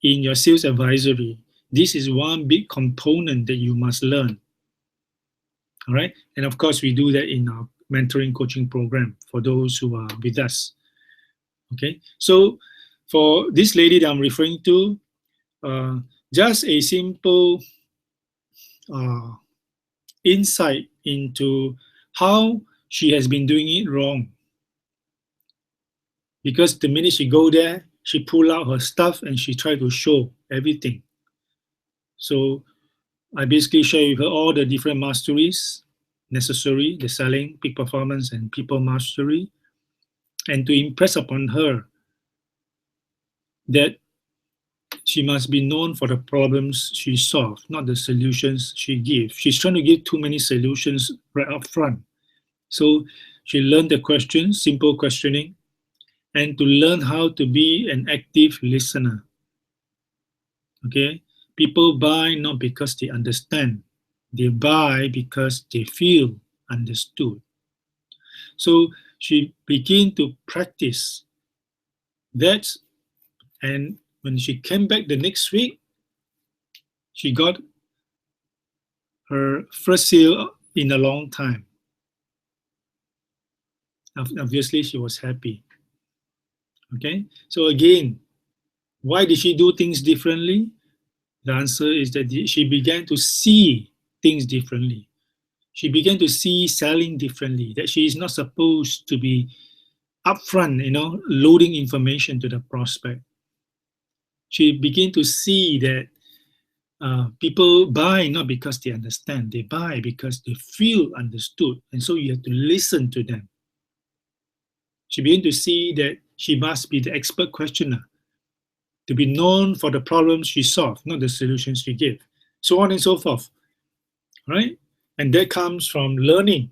in your sales advisory, this is one big component that you must learn. All right. And of course, we do that in our mentoring coaching program for those who are with us. Okay. So for this lady that I'm referring to, just a simple insight into how she has been doing it wrong. Because the minute she go there, she pull out her stuff and she try to show everything. So I basically share with her all the different masteries necessary, the selling, peak performance, and people mastery, and to impress upon her that she must be known for the problems she solves, not the solutions she gives. She's trying to give too many solutions right up front. So she learned the questions, simple questioning, and to learn how to be an active listener. Okay? People buy not because they understand. They buy because they feel understood. So she began to practice that, and when she came back the next week, she got her first sale in a long time. Obviously, she was happy. Okay, so again, why did she do things differently? The answer is that she began to see things differently. She began to see selling differently, that she is not supposed to be upfront, loading information to the prospect. she began to see that people buy not because they understand, they buy because they feel understood, and so you have to listen to them. She began to see that she must be the expert questioner, to be known for the problems she solved, not the solutions she gave, so on and so forth, right? And that comes from learning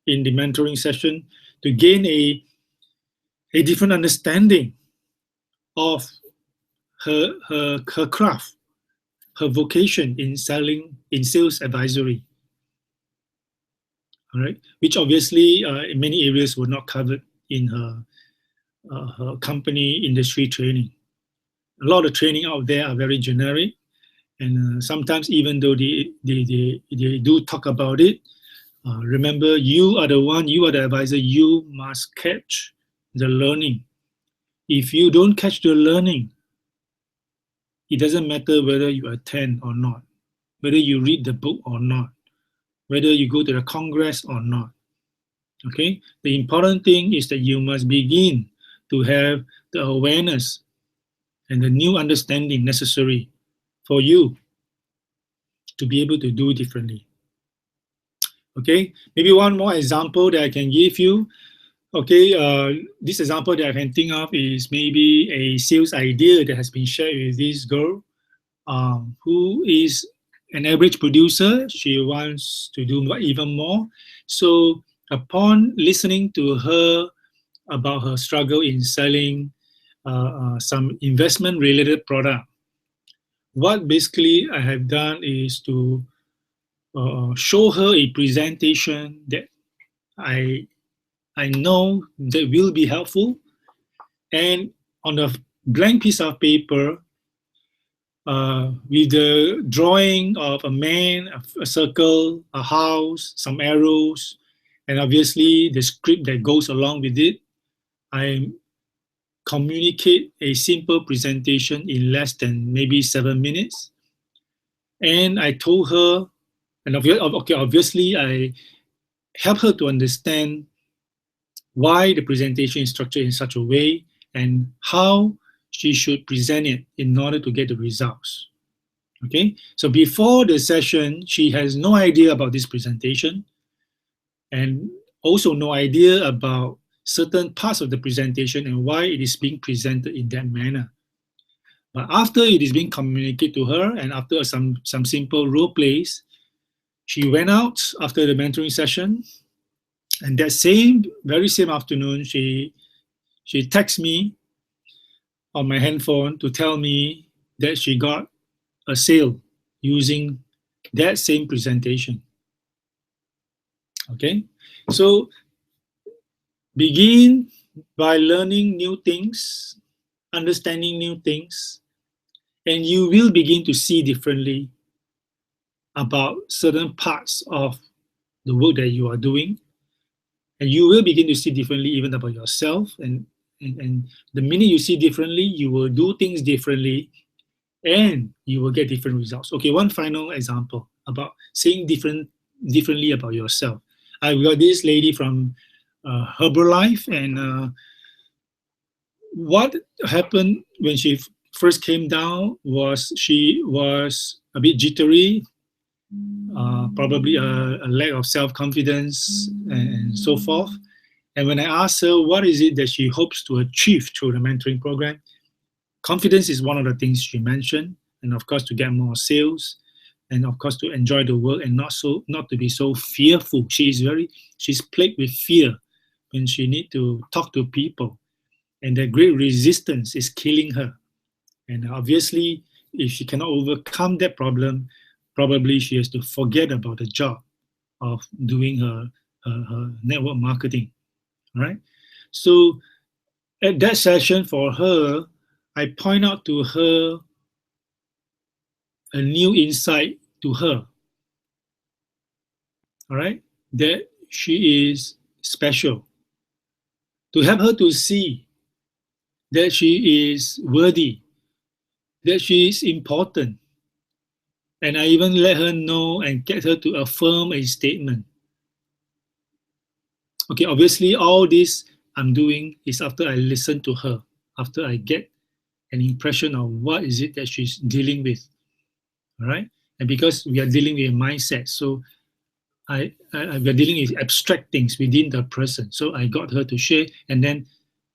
in the mentoring session to gain a different understanding of her craft, her vocation in selling, in sales advisory, all right, which obviously in many areas were not covered in her company industry training. A lot of training out there are very generic, and sometimes even though they do talk about it, remember, you are the one, you are the advisor, you must catch the learning. If you don't catch the learning, it doesn't matter whether you attend or not, whether you read the book or not, whether you go to the Congress or not. Okay? The important thing is that you must begin to have the awareness and the new understanding necessary for you to be able to do differently. Okay? Maybe one more example that I can give you. Okay, this example that I can think of is maybe a sales idea that has been shared with this girl who is an average producer. She wants to do even more. So upon listening to her about her struggle in selling some investment related product, what basically I have done is to show her a presentation that I know that will be helpful, and on a blank piece of paper with the drawing of a man, a circle, a house, some arrows, and obviously the script that goes along with it, I communicate a simple presentation in less than maybe 7 minutes. And I told her, and obviously I help her to understand why the presentation is structured in such a way and how she should present it in order to get the results. Okay, so before the session, she has no idea about this presentation and also no idea about certain parts of the presentation and why it is being presented in that manner. But after it is being communicated to her and after some simple role plays, she went out after the mentoring session, and that very same afternoon, she texted me on my handphone to tell me that she got a sale using that same presentation. Okay, so begin by learning new things, understanding new things, and you will begin to see differently about certain parts of the work that you are doing, and you will begin to see differently even about yourself, and the minute you see differently, you will do things differently and you will get different results. Okay, one final example about seeing differently about yourself. I've got this lady from Herbalife, and what happened when she first came down was she was a bit jittery, probably a lack of self-confidence and so forth. And when I asked her what is it that she hopes to achieve through the mentoring program, confidence is one of the things she mentioned, and of course to get more sales, and of course to enjoy the work and not to be so fearful. She's plagued with fear when she need to talk to people, and the great resistance is killing her. And obviously, if she cannot overcome that problem, probably she has to forget about the job of doing her network marketing, right? So at that session for her, I point out to her a new insight to her, all right, that she is special, to help her to see that she is worthy, that she is important. And I even let her know and get her to affirm a statement. Okay, obviously all this I'm doing is after I listen to her, after I get an impression of what is it that she's dealing with. All right, and because we are dealing with mindset, so we are dealing with abstract things within the person. So I got her to share, and then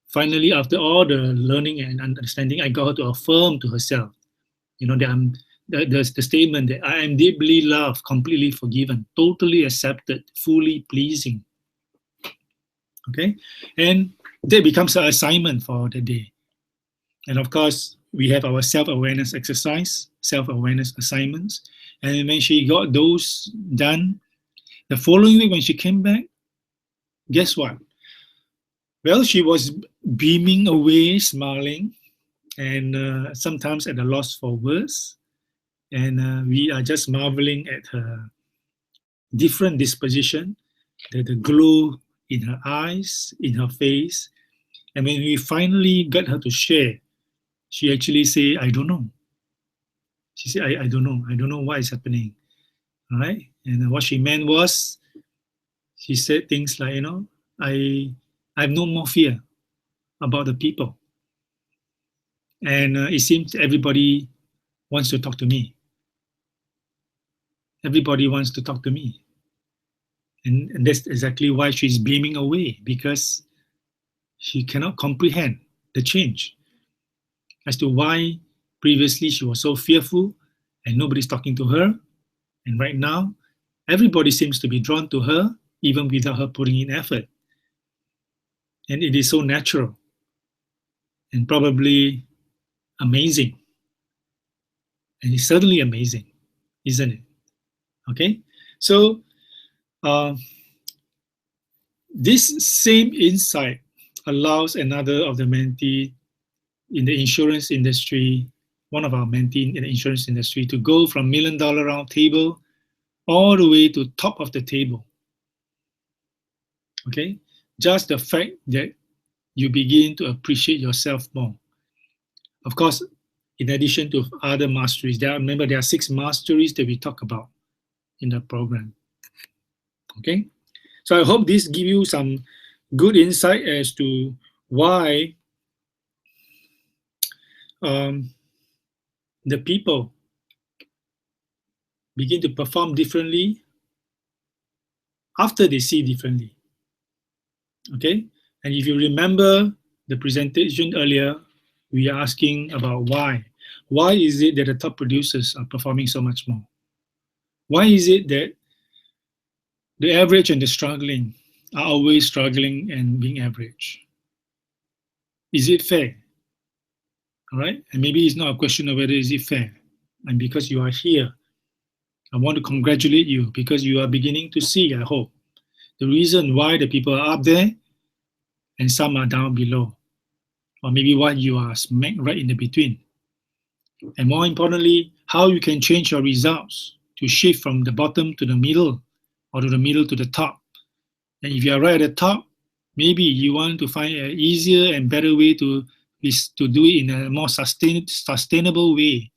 finally, after all the learning and understanding, I got her to affirm to herself, that the statement that I am deeply loved, completely forgiven, totally accepted, fully pleasing. Okay, and that becomes an assignment for the day. And of course, we have our self-awareness exercise, self-awareness assignments. And when she got those done, the following week when she came back, guess what? Well, she was beaming away, smiling, and sometimes at a loss for words. And we are just marveling at her different disposition, the glow in her eyes, in her face. And when we finally got her to share, she actually said, I don't know. She said, I don't know. I don't know what is happening. All right. And what she meant was, she said things like, I have no more fear about the people. And it seems everybody wants to talk to me. Everybody wants to talk to me. And that's exactly why she's beaming away, because she cannot comprehend the change as to why previously she was so fearful and nobody's talking to her. And right now, everybody seems to be drawn to her, even without her putting in effort. And it is so natural and probably amazing. And it's certainly amazing, isn't it? Okay, so this same insight allows another of the mentee in the insurance industry, one of our mentees in the insurance industry, to go from $1 million round table all the way to top of the table. Okay, just the fact that you begin to appreciate yourself more. Of course, in addition to other masteries, remember there are 6 masteries that we talk about in the program. Okay, so I hope this gives you some good insight as to why the people begin to perform differently after they see differently. Okay, and if you remember the presentation earlier, we are asking about why. Why is it that the top producers are performing so much more? Why is it that the average and the struggling are always struggling and being average? Is it fair? All right, and maybe it's not a question of whether is it fair. And because you are here, I want to congratulate you, because you are beginning to see, I hope, the reason why the people are up there and some are down below, or maybe why you are smack right in the between. And more importantly, how you can change your results to shift from the bottom to the middle, or to the middle to the top. And if you are right at the top, maybe you want to find an easier and better way to do it in a more sustainable way,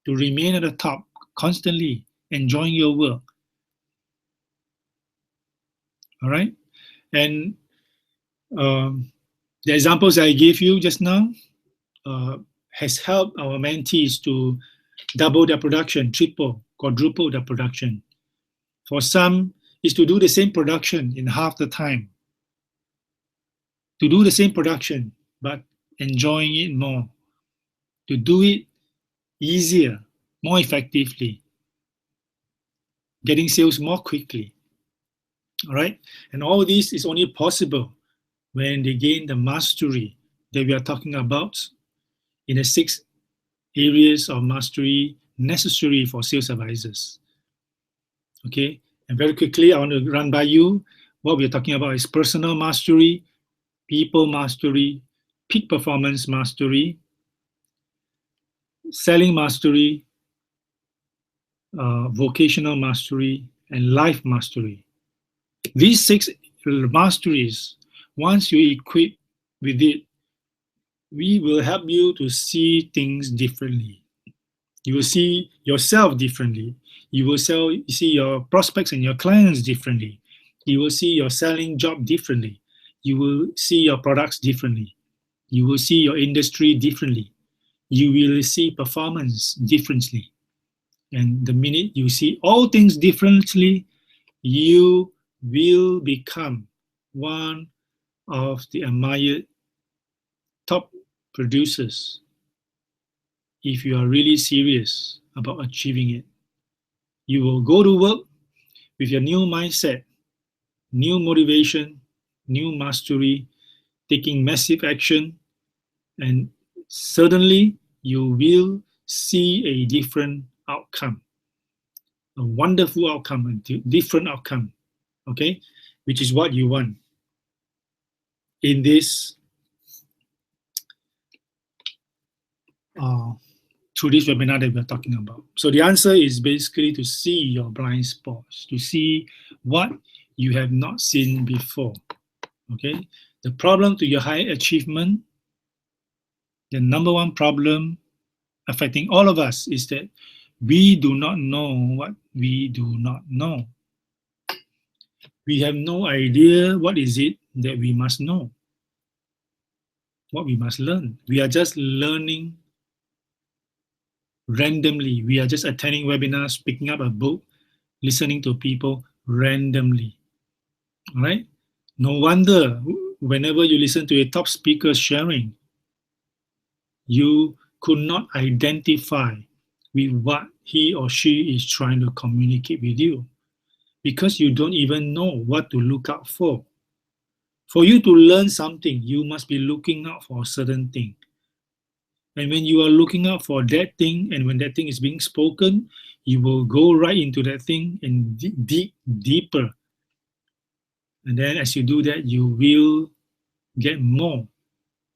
to remain at the top constantly, enjoying your work. All right? And the examples I gave you just now has helped our mentees to double their production, triple, quadruple their production. For some, is to do the same production in half the time. To do the same production, but enjoying it more. To do it easier, more effectively. Getting sales more quickly. All right? And all this is only possible when they gain the mastery that we are talking about in the 6 areas of mastery necessary for sales advisors. Okay, and very quickly, I want to run by you. What we're talking about is personal mastery, people mastery, peak performance mastery, selling mastery, vocational mastery, and life mastery. These 6 masteries, once you equip with it, we will help you to see things differently. You will see yourself differently. You will see your prospects and your clients differently. You will see your selling job differently. You will see your products differently. You will see your industry differently. you will see performance differently. And the minute you see all things differently, you will become one of the admired top producers if you are really serious about achieving it. You will go to work with your new mindset, new motivation, new mastery, taking massive action, and certainly you will see a different outcome, a wonderful outcome, a different outcome, okay, which is what you want in this through this webinar that we're talking about. So the answer is basically to see your blind spots, to see what you have not seen before, okay? The problem to your high achievement, the number one problem affecting all of us is that we do not know what we do not know. We have no idea what is it that we must know, what we must learn. We are just learning randomly. We are just attending webinars, picking up a book, listening to people randomly. All right? No wonder whenever you listen to a top speaker sharing, you could not identify with what he or she is trying to communicate with you because you don't even know what to look out for. For you to learn something, you must be looking out for a certain thing. And when you are looking out for that thing, and when that thing is being spoken, you will go right into that thing and dig deeper. And then as you do that, you will get more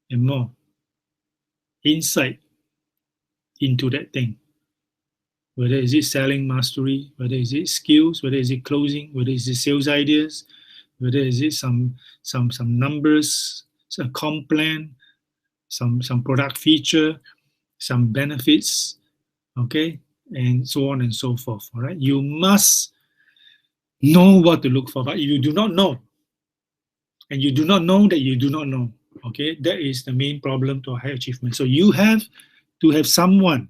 and more insight into that thing. Whether is it selling mastery, whether is it skills, whether is it closing, whether is it sales ideas, whether is it some numbers, a comp plan, some product feature, some benefits, okay, and so on and so forth. All right, you must know what to look for. But if you do not know, and you do not know that you do not know, okay, that is the main problem to high achievement. So you have to have someone,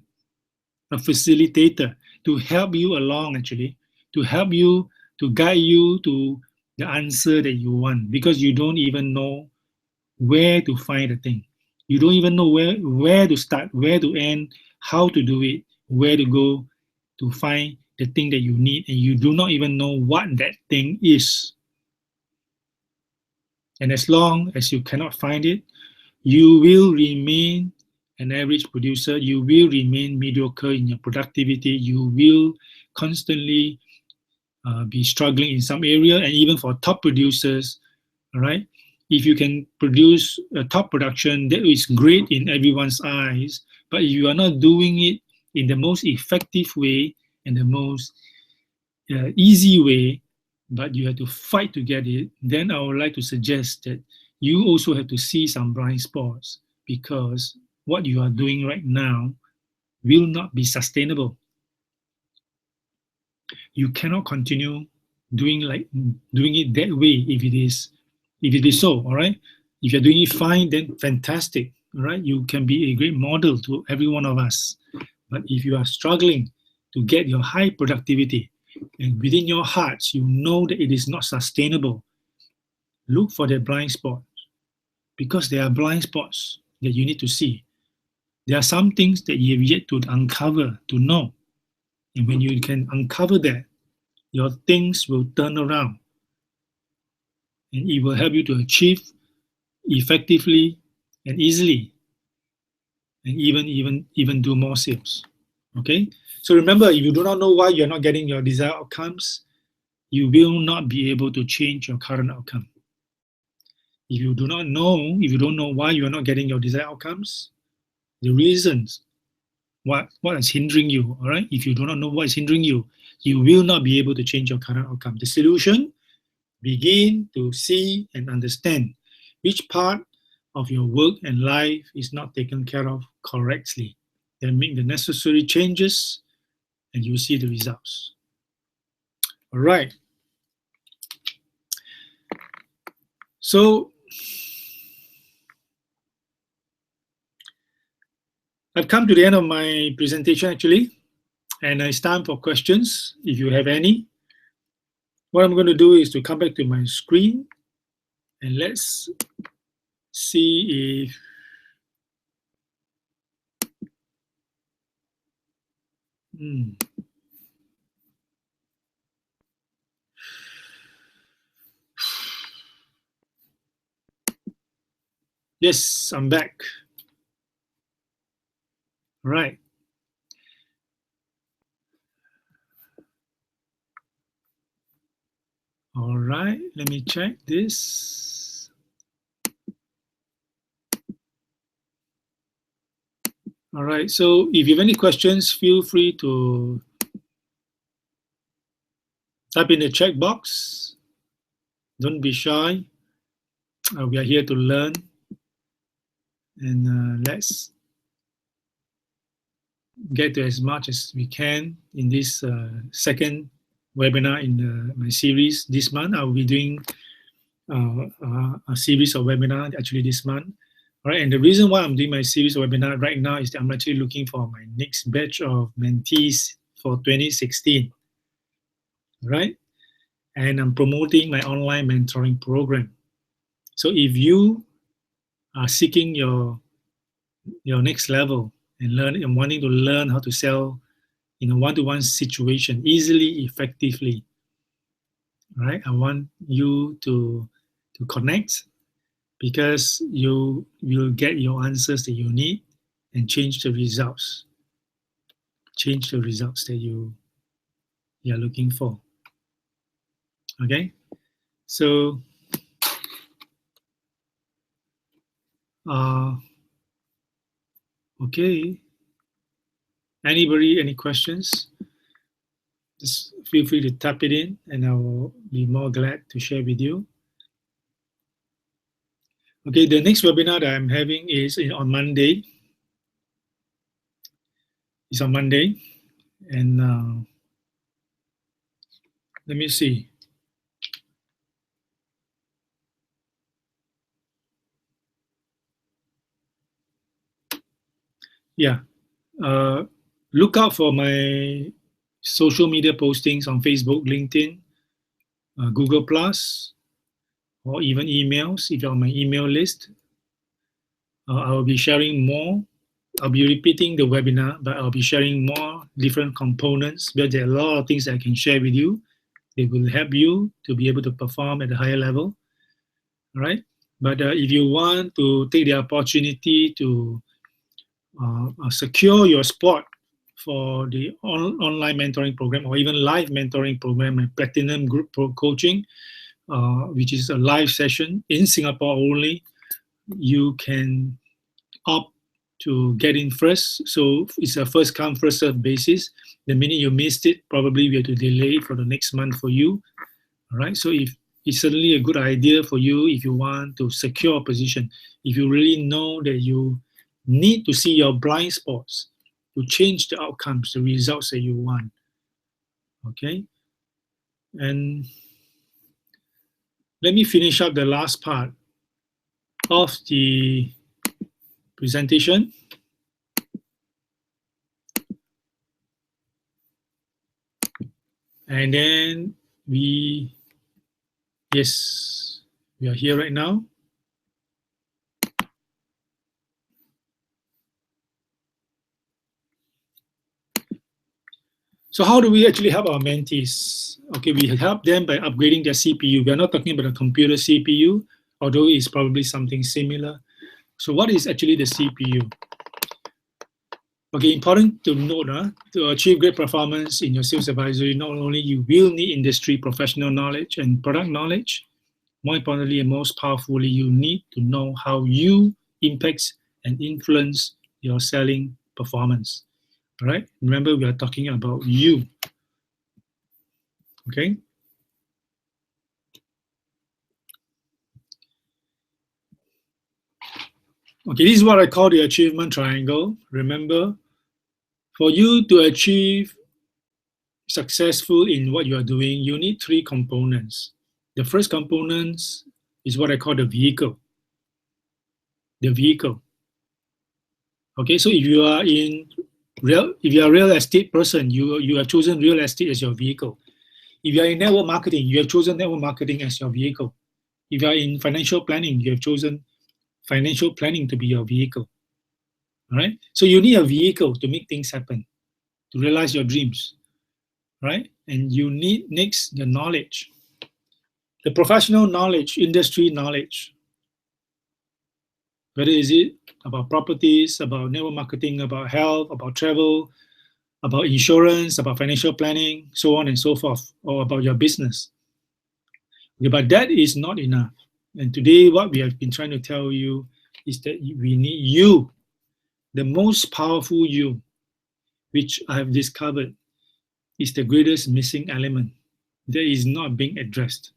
a facilitator, to help you along, actually, to help you, to guide you to the answer that you want, because you don't even know where to find the thing. You don't even know where to start, where to end, how to do it, where to go to find the thing that you need, and you do not even know what that thing is. And as long as you cannot find it, you will remain an average producer, you will remain mediocre in your productivity, you will constantly be struggling in some area. And even for top producers, all right, if you can produce a top production, that is great in everyone's eyes, but if you are not doing it in the most effective way and the most easy way, but you have to fight to get it, then I would like to suggest that you also have to see some blind spots, because what you are doing right now will not be sustainable. You cannot continue doing it that way if it is so, all right? If you're doing it fine, then fantastic, all right? You can be a great model to every one of us. But if you are struggling to get your high productivity, and within your hearts, you know that it is not sustainable, look for the blind spots, because there are blind spots that you need to see. There are some things that you have yet to uncover, to know. And when you can uncover that, your things will turn around. And it will help you to achieve effectively and easily, and even do more sales. Okay? So remember, if you do not know why you're not getting your desired outcomes, you will not be able to change your current outcome. If you don't know why you're not getting your desired outcomes, the reasons, what is hindering you, all right? If you do not know what is hindering you, you will not be able to change your current outcome. The solution, begin to see and understand which part of your work and life is not taken care of correctly. Then make the necessary changes and you see the results. All right. So I've come to the end of my presentation actually, and it's time for questions if you have any. What I'm going to do is to come back to my screen and let's see if yes, I'm back. All right. All right, let me check this. All right, so if you have any questions, feel free to type in the chat box. Don't be shy. We are here to learn. And let's get to as much as we can in this second webinar in my series this month. I'll be doing a series of webinars actually this month. All right, and the reason why I'm doing my series of webinar right now is that I'm actually looking for my next batch of mentees for 2016. All right, and I'm promoting my online mentoring program. So if you are seeking your next level and wanting to learn how to sell in a one-to-one situation easily, effectively, all right, I want you to connect, because you will get your answers that you need and change the results. Change the results that you are looking for. Okay, so okay. Anybody, any questions? Just feel free to type it in and I will be more glad to share with you. Okay, the next webinar that I'm having is on Monday. It's on Monday. And let me see. Yeah, look out for my social media postings on Facebook, LinkedIn, Google+, or even emails. If you're on my email list, I will be sharing more. I'll be repeating the webinar, but I'll be sharing more different components, because there are a lot of things I can share with you. It will help you to be able to perform at a higher level, all right? But if you want to take the opportunity to secure your spot for the online mentoring program, or even live mentoring program, my platinum group coaching, which is a live session in Singapore only, you can opt to get in first. So it's a first come, first serve basis. The minute you missed it, probably we have to delay it for the next month for you. All right. So if it's certainly a good idea for you if you want to secure a position, if you really know that you need to see your blind spots to change the outcomes, the results that you want. Okay. And let me finish up the last part of the presentation. And then we are here right now. So how do we actually help our mentees? Okay, we help them by upgrading their CPU. We are not talking about a computer CPU, although it's probably something similar. So what is actually the CPU? Okay, important to note, to achieve great performance in your sales advisory, not only you will need industry professional knowledge and product knowledge, more importantly and most powerfully, you need to know how you impact and influence your selling performance. All right, remember we are talking about you. Okay. Okay, this is what I call the achievement triangle. Remember, for you to achieve successful in what you are doing, you need three components. The first component is what I call the vehicle. The vehicle. Okay, so if you are a real estate person, you have chosen real estate as your vehicle. If you are in network marketing, you have chosen network marketing as your vehicle. If you are in financial planning, you have chosen financial planning to be your vehicle. All right, so you need a vehicle to make things happen, to realize your dreams, right? And you need next the knowledge, the professional knowledge, industry knowledge. Whether is it about properties, about network marketing, about health, about travel, about insurance, about financial planning, so on and so forth, or about your business. Okay, but that is not enough. And today, what we have been trying to tell you is that we need you, the most powerful you, which I have discovered is the greatest missing element that is not being addressed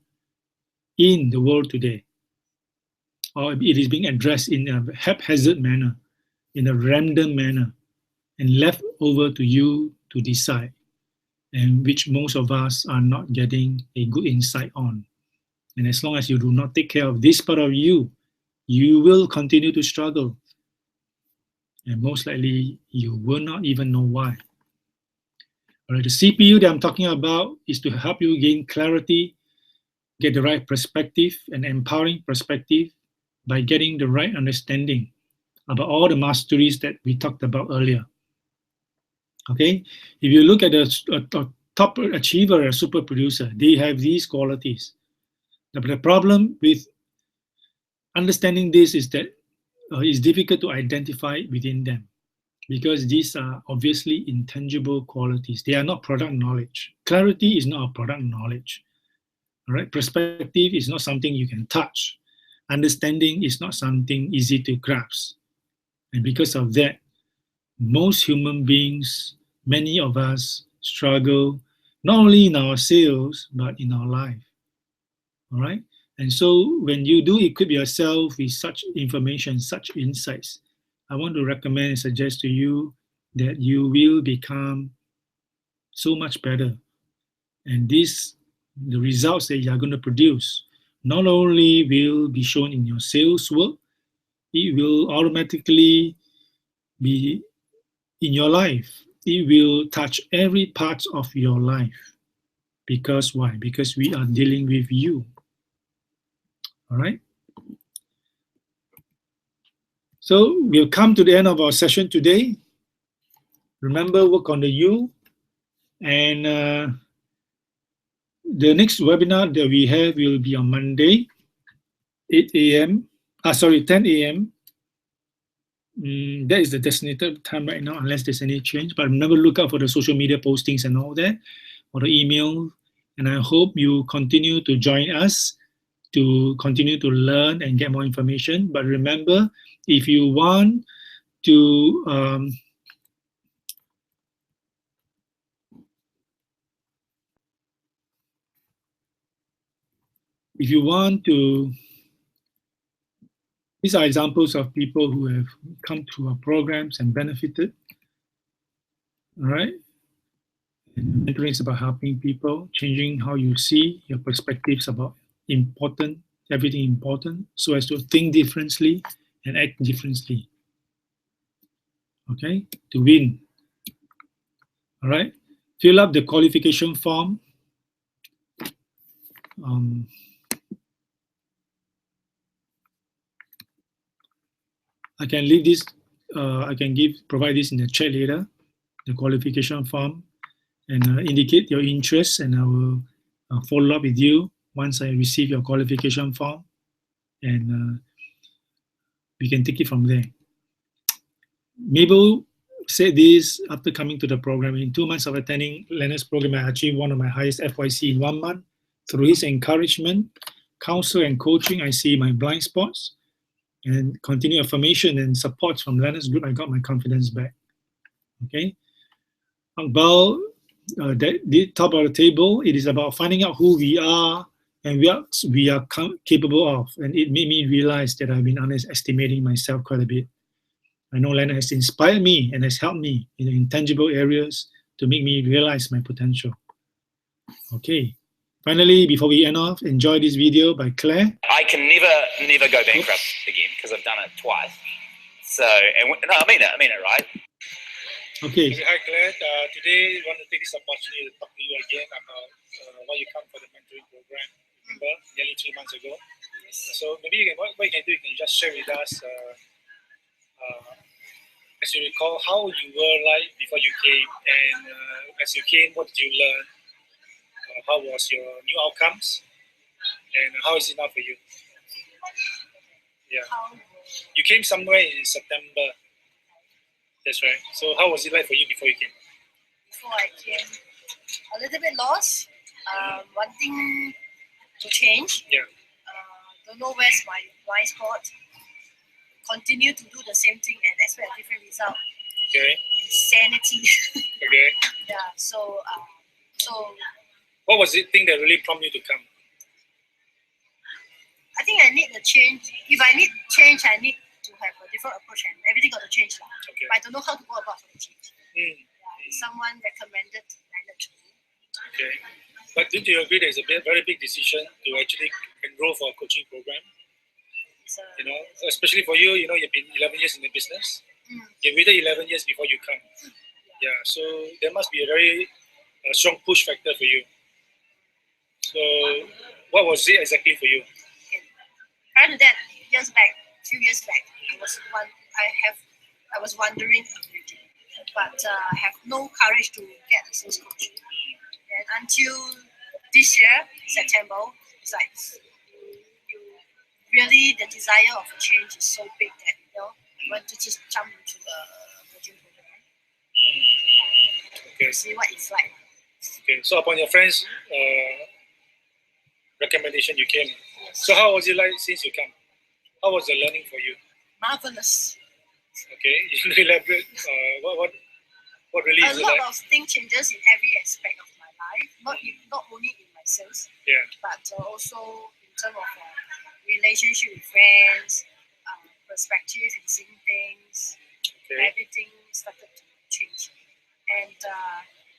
in the world today. Or it is being addressed in a haphazard manner, in a random manner, and left over to you to decide, and which most of us are not getting a good insight on. And as long as you do not take care of this part of you, you will continue to struggle. And most likely, you will not even know why. All right, the CPU that I'm talking about is to help you gain clarity, get the right perspective, and empowering perspective by getting the right understanding about all the masteries that we talked about earlier. Okay, if you look at a top achiever, a super producer, they have these qualities. The problem with understanding this is that it's difficult to identify within them, because these are obviously intangible qualities. They are not product knowledge. Clarity is not a product knowledge. All right, perspective is not something you can touch. Understanding is not something easy to grasp. And because of that, most human beings, many of us struggle not only in our sales, but in our life. All right? And so when you do equip yourself with such information, such insights, I want to recommend and suggest to you that you will become so much better. And the results that you are going to produce, not only will be shown in your sales work, it will automatically be in your life. It will touch every part of your life. Because why? Because we are dealing with you. All right? So we'll come to the end of our session today. Remember, work on the you. And the next webinar that we have will be on Monday, 10 a.m. That is the designated time right now, unless there's any change. But remember, look out for the social media postings and all that, or the email. And I hope you continue to join us to continue to learn and get more information. But remember, if you want to these are examples of people who have come to our programs and benefited. All right. And mentoring is about helping people, changing how you see your perspectives about everything important, so as to think differently and act differently. Okay, to win. All right, fill up the qualification form. I can leave this. I can provide this in the chat later. The qualification form, and indicate your interest, and I will follow up with you once I receive your qualification form, and we can take it from there. Mabel said this after coming to the program. In 2 months of attending Leonard's program, I achieved one of my highest FYC in 1 month. Through his encouragement, counsel, and coaching, I see my blind spots, and continued affirmation and support from Leonard's group, I got my confidence back. Okay. About the top of the table, it is about finding out who we are and what we are capable of. And it made me realize that I've been underestimating myself quite a bit. I know Leonard has inspired me and has helped me in intangible areas to make me realize my potential. Okay. Finally, before we end off, enjoy this video by Claire. I can never go bankrupt again because I've done it twice. So, and no, I mean it, right? Okay. Hi, Claire. Today, I want to take this opportunity to talk to you again about why you come for the mentoring program. Remember, nearly 3 months ago. So maybe what you can do, you can just share with us, as you recall, how you were like before you came, and as you came, what did you learn? How was your new outcomes, and how is it now for you? Yeah, you came somewhere in September. That's right. So how was it like for you before you came? Before I came, a little bit lost, wanting to change. Yeah. Don't know where's my blind spot. Continue to do the same thing and expect a different result. Okay. Insanity. Okay. Yeah. So what was the thing that really prompted you to come? I think I need the change. If I need change, I need to have a different approach, and everything got to change now. Okay. But I don't know how to go about the change. Mm. Yeah, someone recommended Leonard to me. Okay. But did you agree there's a very big decision to actually enroll for a coaching program? You know, especially for you, you know, you've been 11 years in the business. You've waited 11 years before you come. Yeah, so there must be a very strong push factor for you. So, what was it exactly for you? Prior to that, few years back, I was wondering already, but I have no courage to get a sales coach. And until this year, September, it's like really the desire of a change is so big that you want to just jump into the coaching program. Okay. See what it's like. Okay. So upon your friends' recommendation, you came. So how was it like since you come? How was the learning for you? Marvelous. Okay. You can elaborate. What really is it like? A lot of things changes in every aspect of my life. Not only in my sales, but also in terms of relationship with friends, perspective in seeing things. Okay. Everything started to change. And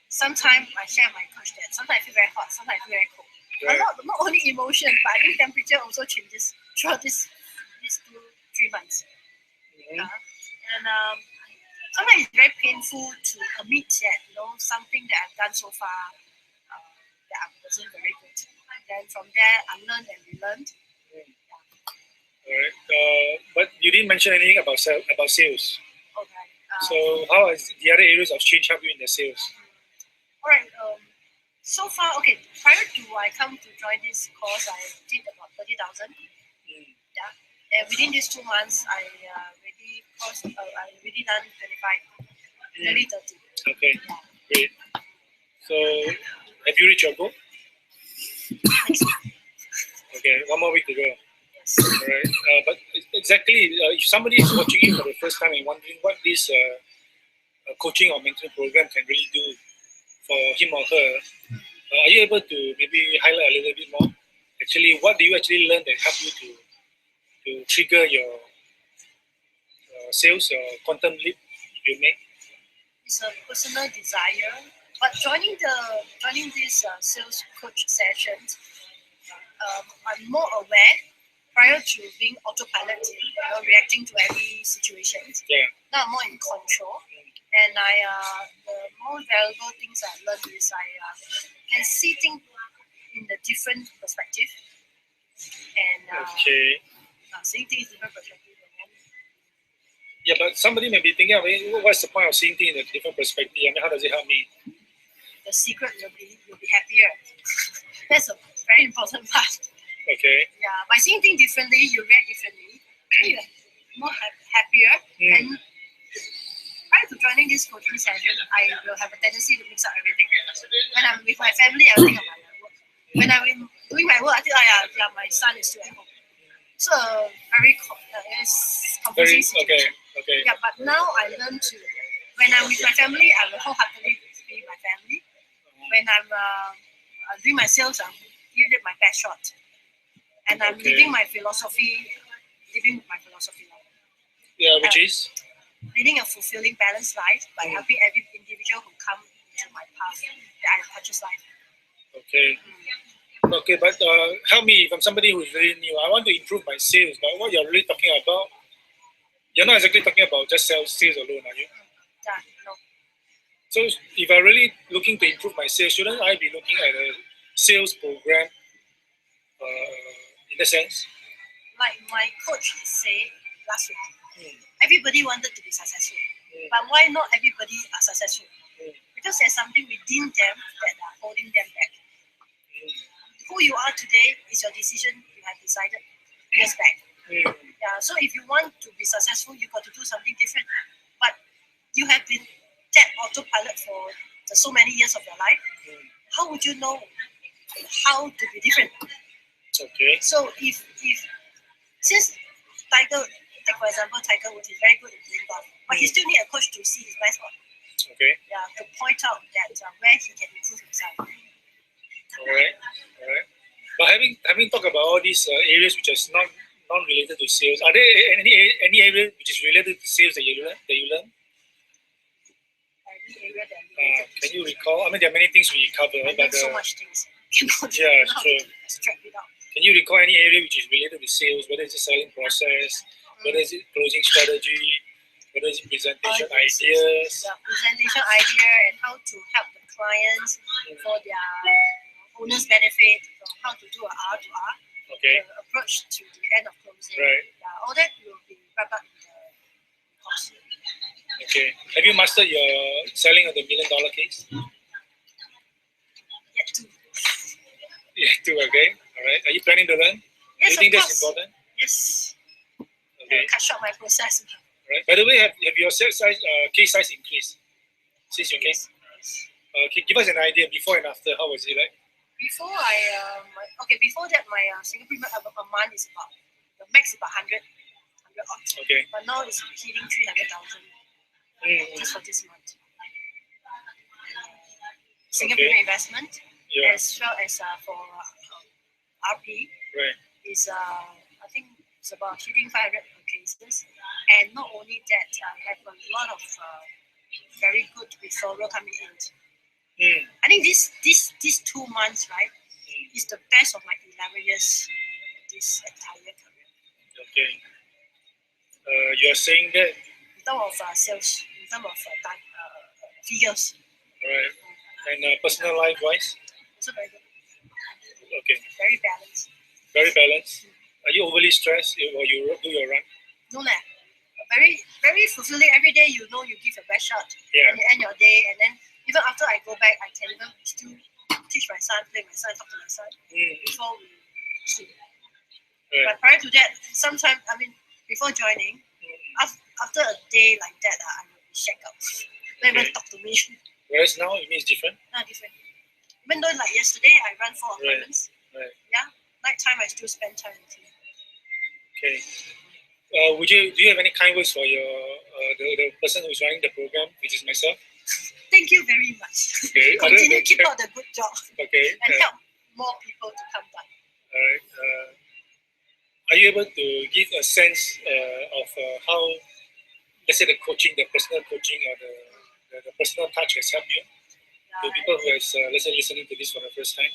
sometimes I share my coach that sometimes I feel very hot, sometimes I feel very cold. Right. Not only emotion, but I think temperature also changes throughout these 2-3 months. Mm-hmm. And sometimes it's very painful to admit that something that I've done so far that I wasn't very good. And then from there, I learned and relearned. Alright. But you didn't mention anything about sales. Okay. So how has the other areas of change helped you in the sales? Alright. So far, okay. Prior to I come to join this course, I did about 30,000. Yeah. And within these 2 months, I already done 25, nearly 30. Okay. Yeah. Great. So have you reached your goal? Okay. 1 more week to go. Alright, but exactly, if somebody is watching you for the first time and wondering what this coaching or mentoring program can really do for him or her, are you able to maybe highlight a little bit more? Actually, what do you actually learn that help you to trigger your sales, your quantum leap you make? It's a personal desire, but joining this sales coach sessions, I'm more aware. Prior to being autopilot, reacting to every situation. Yeah. Now I'm more in control, and the most valuable things I learned is I can see things in a different perspective, and seeing things in different perspective. Yeah, but somebody may be thinking, what's the point of seeing things in a different perspective? I mean, how does it help me? The secret you'll be happier. That's a very important part. Okay. Yeah, by seeing things differently, you react differently. You're more happier. And prior to joining this coaching session, I will have a tendency to mix up everything. When I'm with my family, I will think about my work. When I'm doing my work, I think, my son is still at home. So very confusing situation. Okay. Yeah, but now I learn to, when I'm with my family, I will wholeheartedly be my family. When I'm doing my sales, I'll give it my best shot. And I'm living my philosophy. Yeah, which is? Leading a fulfilling, balanced life by helping every individual who come into my path that I purchase life. Okay. Okay, but help me if I'm somebody who is really new. I want to improve my sales, but what you're really talking about, You're not exactly talking about just sales alone, are you? Yeah, no. So if I'm really looking to improve my sales, shouldn't I be looking at a sales program in a sense? Like my coach said last week, Mm. everybody wanted to be successful. But why not everybody are successful? Because there's something within them that are holding them back. Who you are today is your decision you have decided years back. Yeah, so if you want to be successful, you got to do something different. But you have been that autopilot for so many years of your life. How would you know how to be different? Okay. So if since Tiger, take for example, Tiger Woods is very good at playing golf, but he still need a coach to see his blind spot. Okay. Yeah, to point out that where he can improve himself. All right. But having talked about all these areas which is not related to sales, are there any area which is related to sales that you learn? Every area that related to Can you recall? I mean, there are many things we cover, I but learned so much things. yeah, sure. Extract it out. Can you recall any area which is related to sales? Whether it's the selling process, whether it's closing strategy, whether it's presentation ideas. Yeah, presentation idea and how to help the clients for their owner's benefit, how to do a R to R, Okay. the approach to the end of closing. Right. Yeah, all that will be wrapped up in the course. Okay. Have you mastered your selling of the $1 million case? Yet to. Yeah, too. Okay. All right. Are you planning to learn? Yes, Do you think of that's course. important? Yes. Okay. Cut short my process. Right. By the way, have your sales size, case size increased since you came? Yes. Give us an idea before and after. How was it like? Before before that my single premium a month is about the max is about 100 odd. Okay. But now it's hitting 300,000 just for this month. Single premium investment as well as for RP Right. is I think it's about hitting 500 cases, and not only that, I have a lot of very good referral coming in. I think these 2 months, right, is the best of my 11 years this entire career. Okay. You are saying that. In terms of sales, in terms of figures. Right. And personal life wise? Also very good. Okay. Very balanced. Very balanced. Are you overly stressed while you do your run? No, very, very fulfilling. Every day you know you give your best shot. Yeah. And you end your day, and then even after I go back, I can even still teach my son, play my son, talk to my son before we sleep. Right. But prior to that, sometimes, before joining, after a day like that, I will be shaken out. Don't even talk to me. Whereas now it means different? Different. Even though like yesterday, I ran 4 appointments. Right. Yeah. Nighttime, I still spend time with him. Okay. Do you have any kind words for your the person who is running the program, which is myself? Thank you very much. Okay. Continue keep out the good job. Okay. And help more people to come down. All right. Are you able to give a sense of how, let's say, the personal coaching, or the personal touch has helped you? To people who is let's say listening to this for the first time.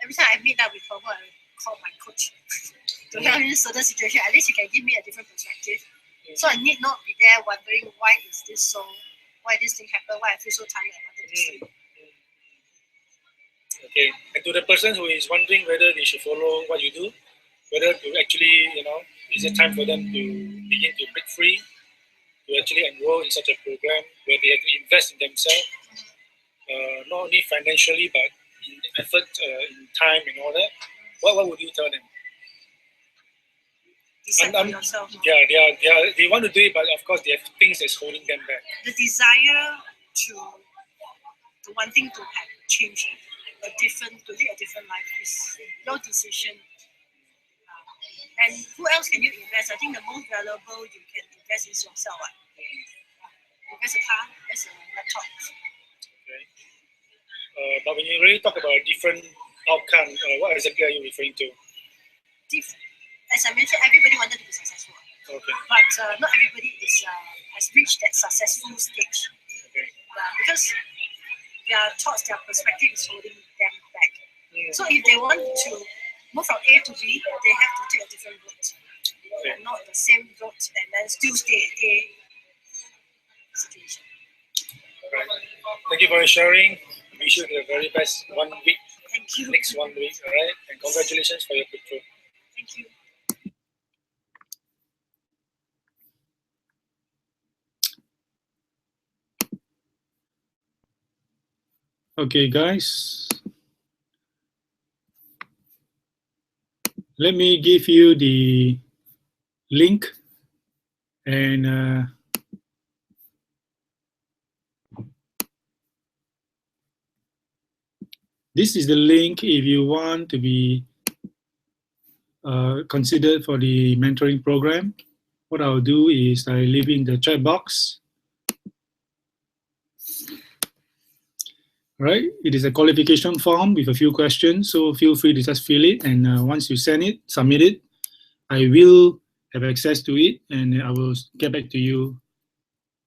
Every time I meet up with Paul, I call my coach to help me in certain situation. At least he can give me a different perspective. So I need not be there wondering why is this so, why this thing happened, why I feel so tired, I wanted to sleep. Okay. And to the person who is wondering whether they should follow what you do, whether to actually, is it time for them to begin to break free, to actually enroll in such a program where they have to invest in themselves, not only financially but in effort, in time and all that. What would you tell them? Decide for yourself. Yeah, they want to do it, but of course they have things that's holding them back. The desire to wanting to have change, to live a different life is your decision. And who else can you invest? I think the most valuable you can invest is yourself. Invest a car, invest a laptop. Okay. But when you really talk about a different outcome, what exactly are you referring to? As I mentioned, everybody wanted to be successful. Okay. But not everybody has reached that successful stage. Okay. Because their thoughts, their perspective is holding them back. So if they want to move from A to B, they have to take a different route. Okay. not the same route and then still stay at A situation. Right. Thank you for sharing. Wish you the very best 1 week, Thank you. next 1 week, all right? And congratulations for your breakthrough. Thank you. Okay, guys. Let me give you the link and this is the link if you want to be considered for the mentoring program. What I'll do is I leave in the chat box. Right, it is a qualification form with a few questions, so feel free to just fill it, and once you send it, submit it, I will have access to it, and I will get back to you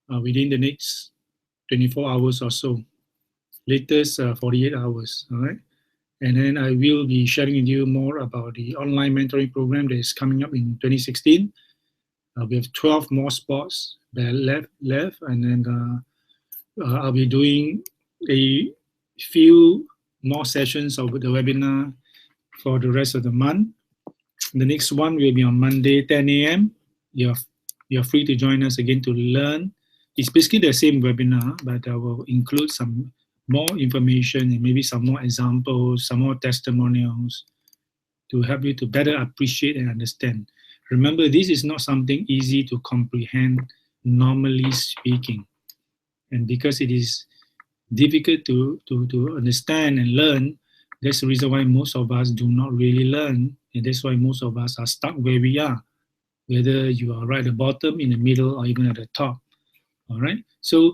within the next 24 hours or so, latest 48 hours, all right? And then I will be sharing with you more about the online mentoring program that is coming up in 2016. We have 12 more spots that left, and then I'll be doing a few more sessions of the webinar for the rest of the month. The next one will be on Monday, 10 a.m. You're free to join us again to learn. It's basically the same webinar, but I will include some more information and maybe some more examples, some more testimonials to help you to better appreciate and understand. Remember, this is not something easy to comprehend, normally speaking. And because it is difficult to understand and learn, that's the reason why most of us do not really learn, and that's why most of us are stuck where we are, whether you are right at the bottom, in the middle, or even at the top. All right, so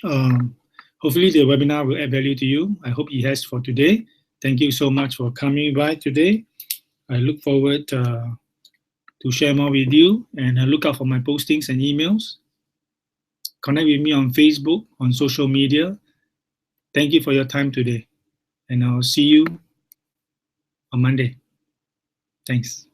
hopefully the webinar will add value to you. I hope it has for today. Thank you so much for coming by today. I look forward to share more with you, and look out for my postings and emails. Connect with me on Facebook, on social media. Thank you for your time today, and I'll see you on Monday. Thanks.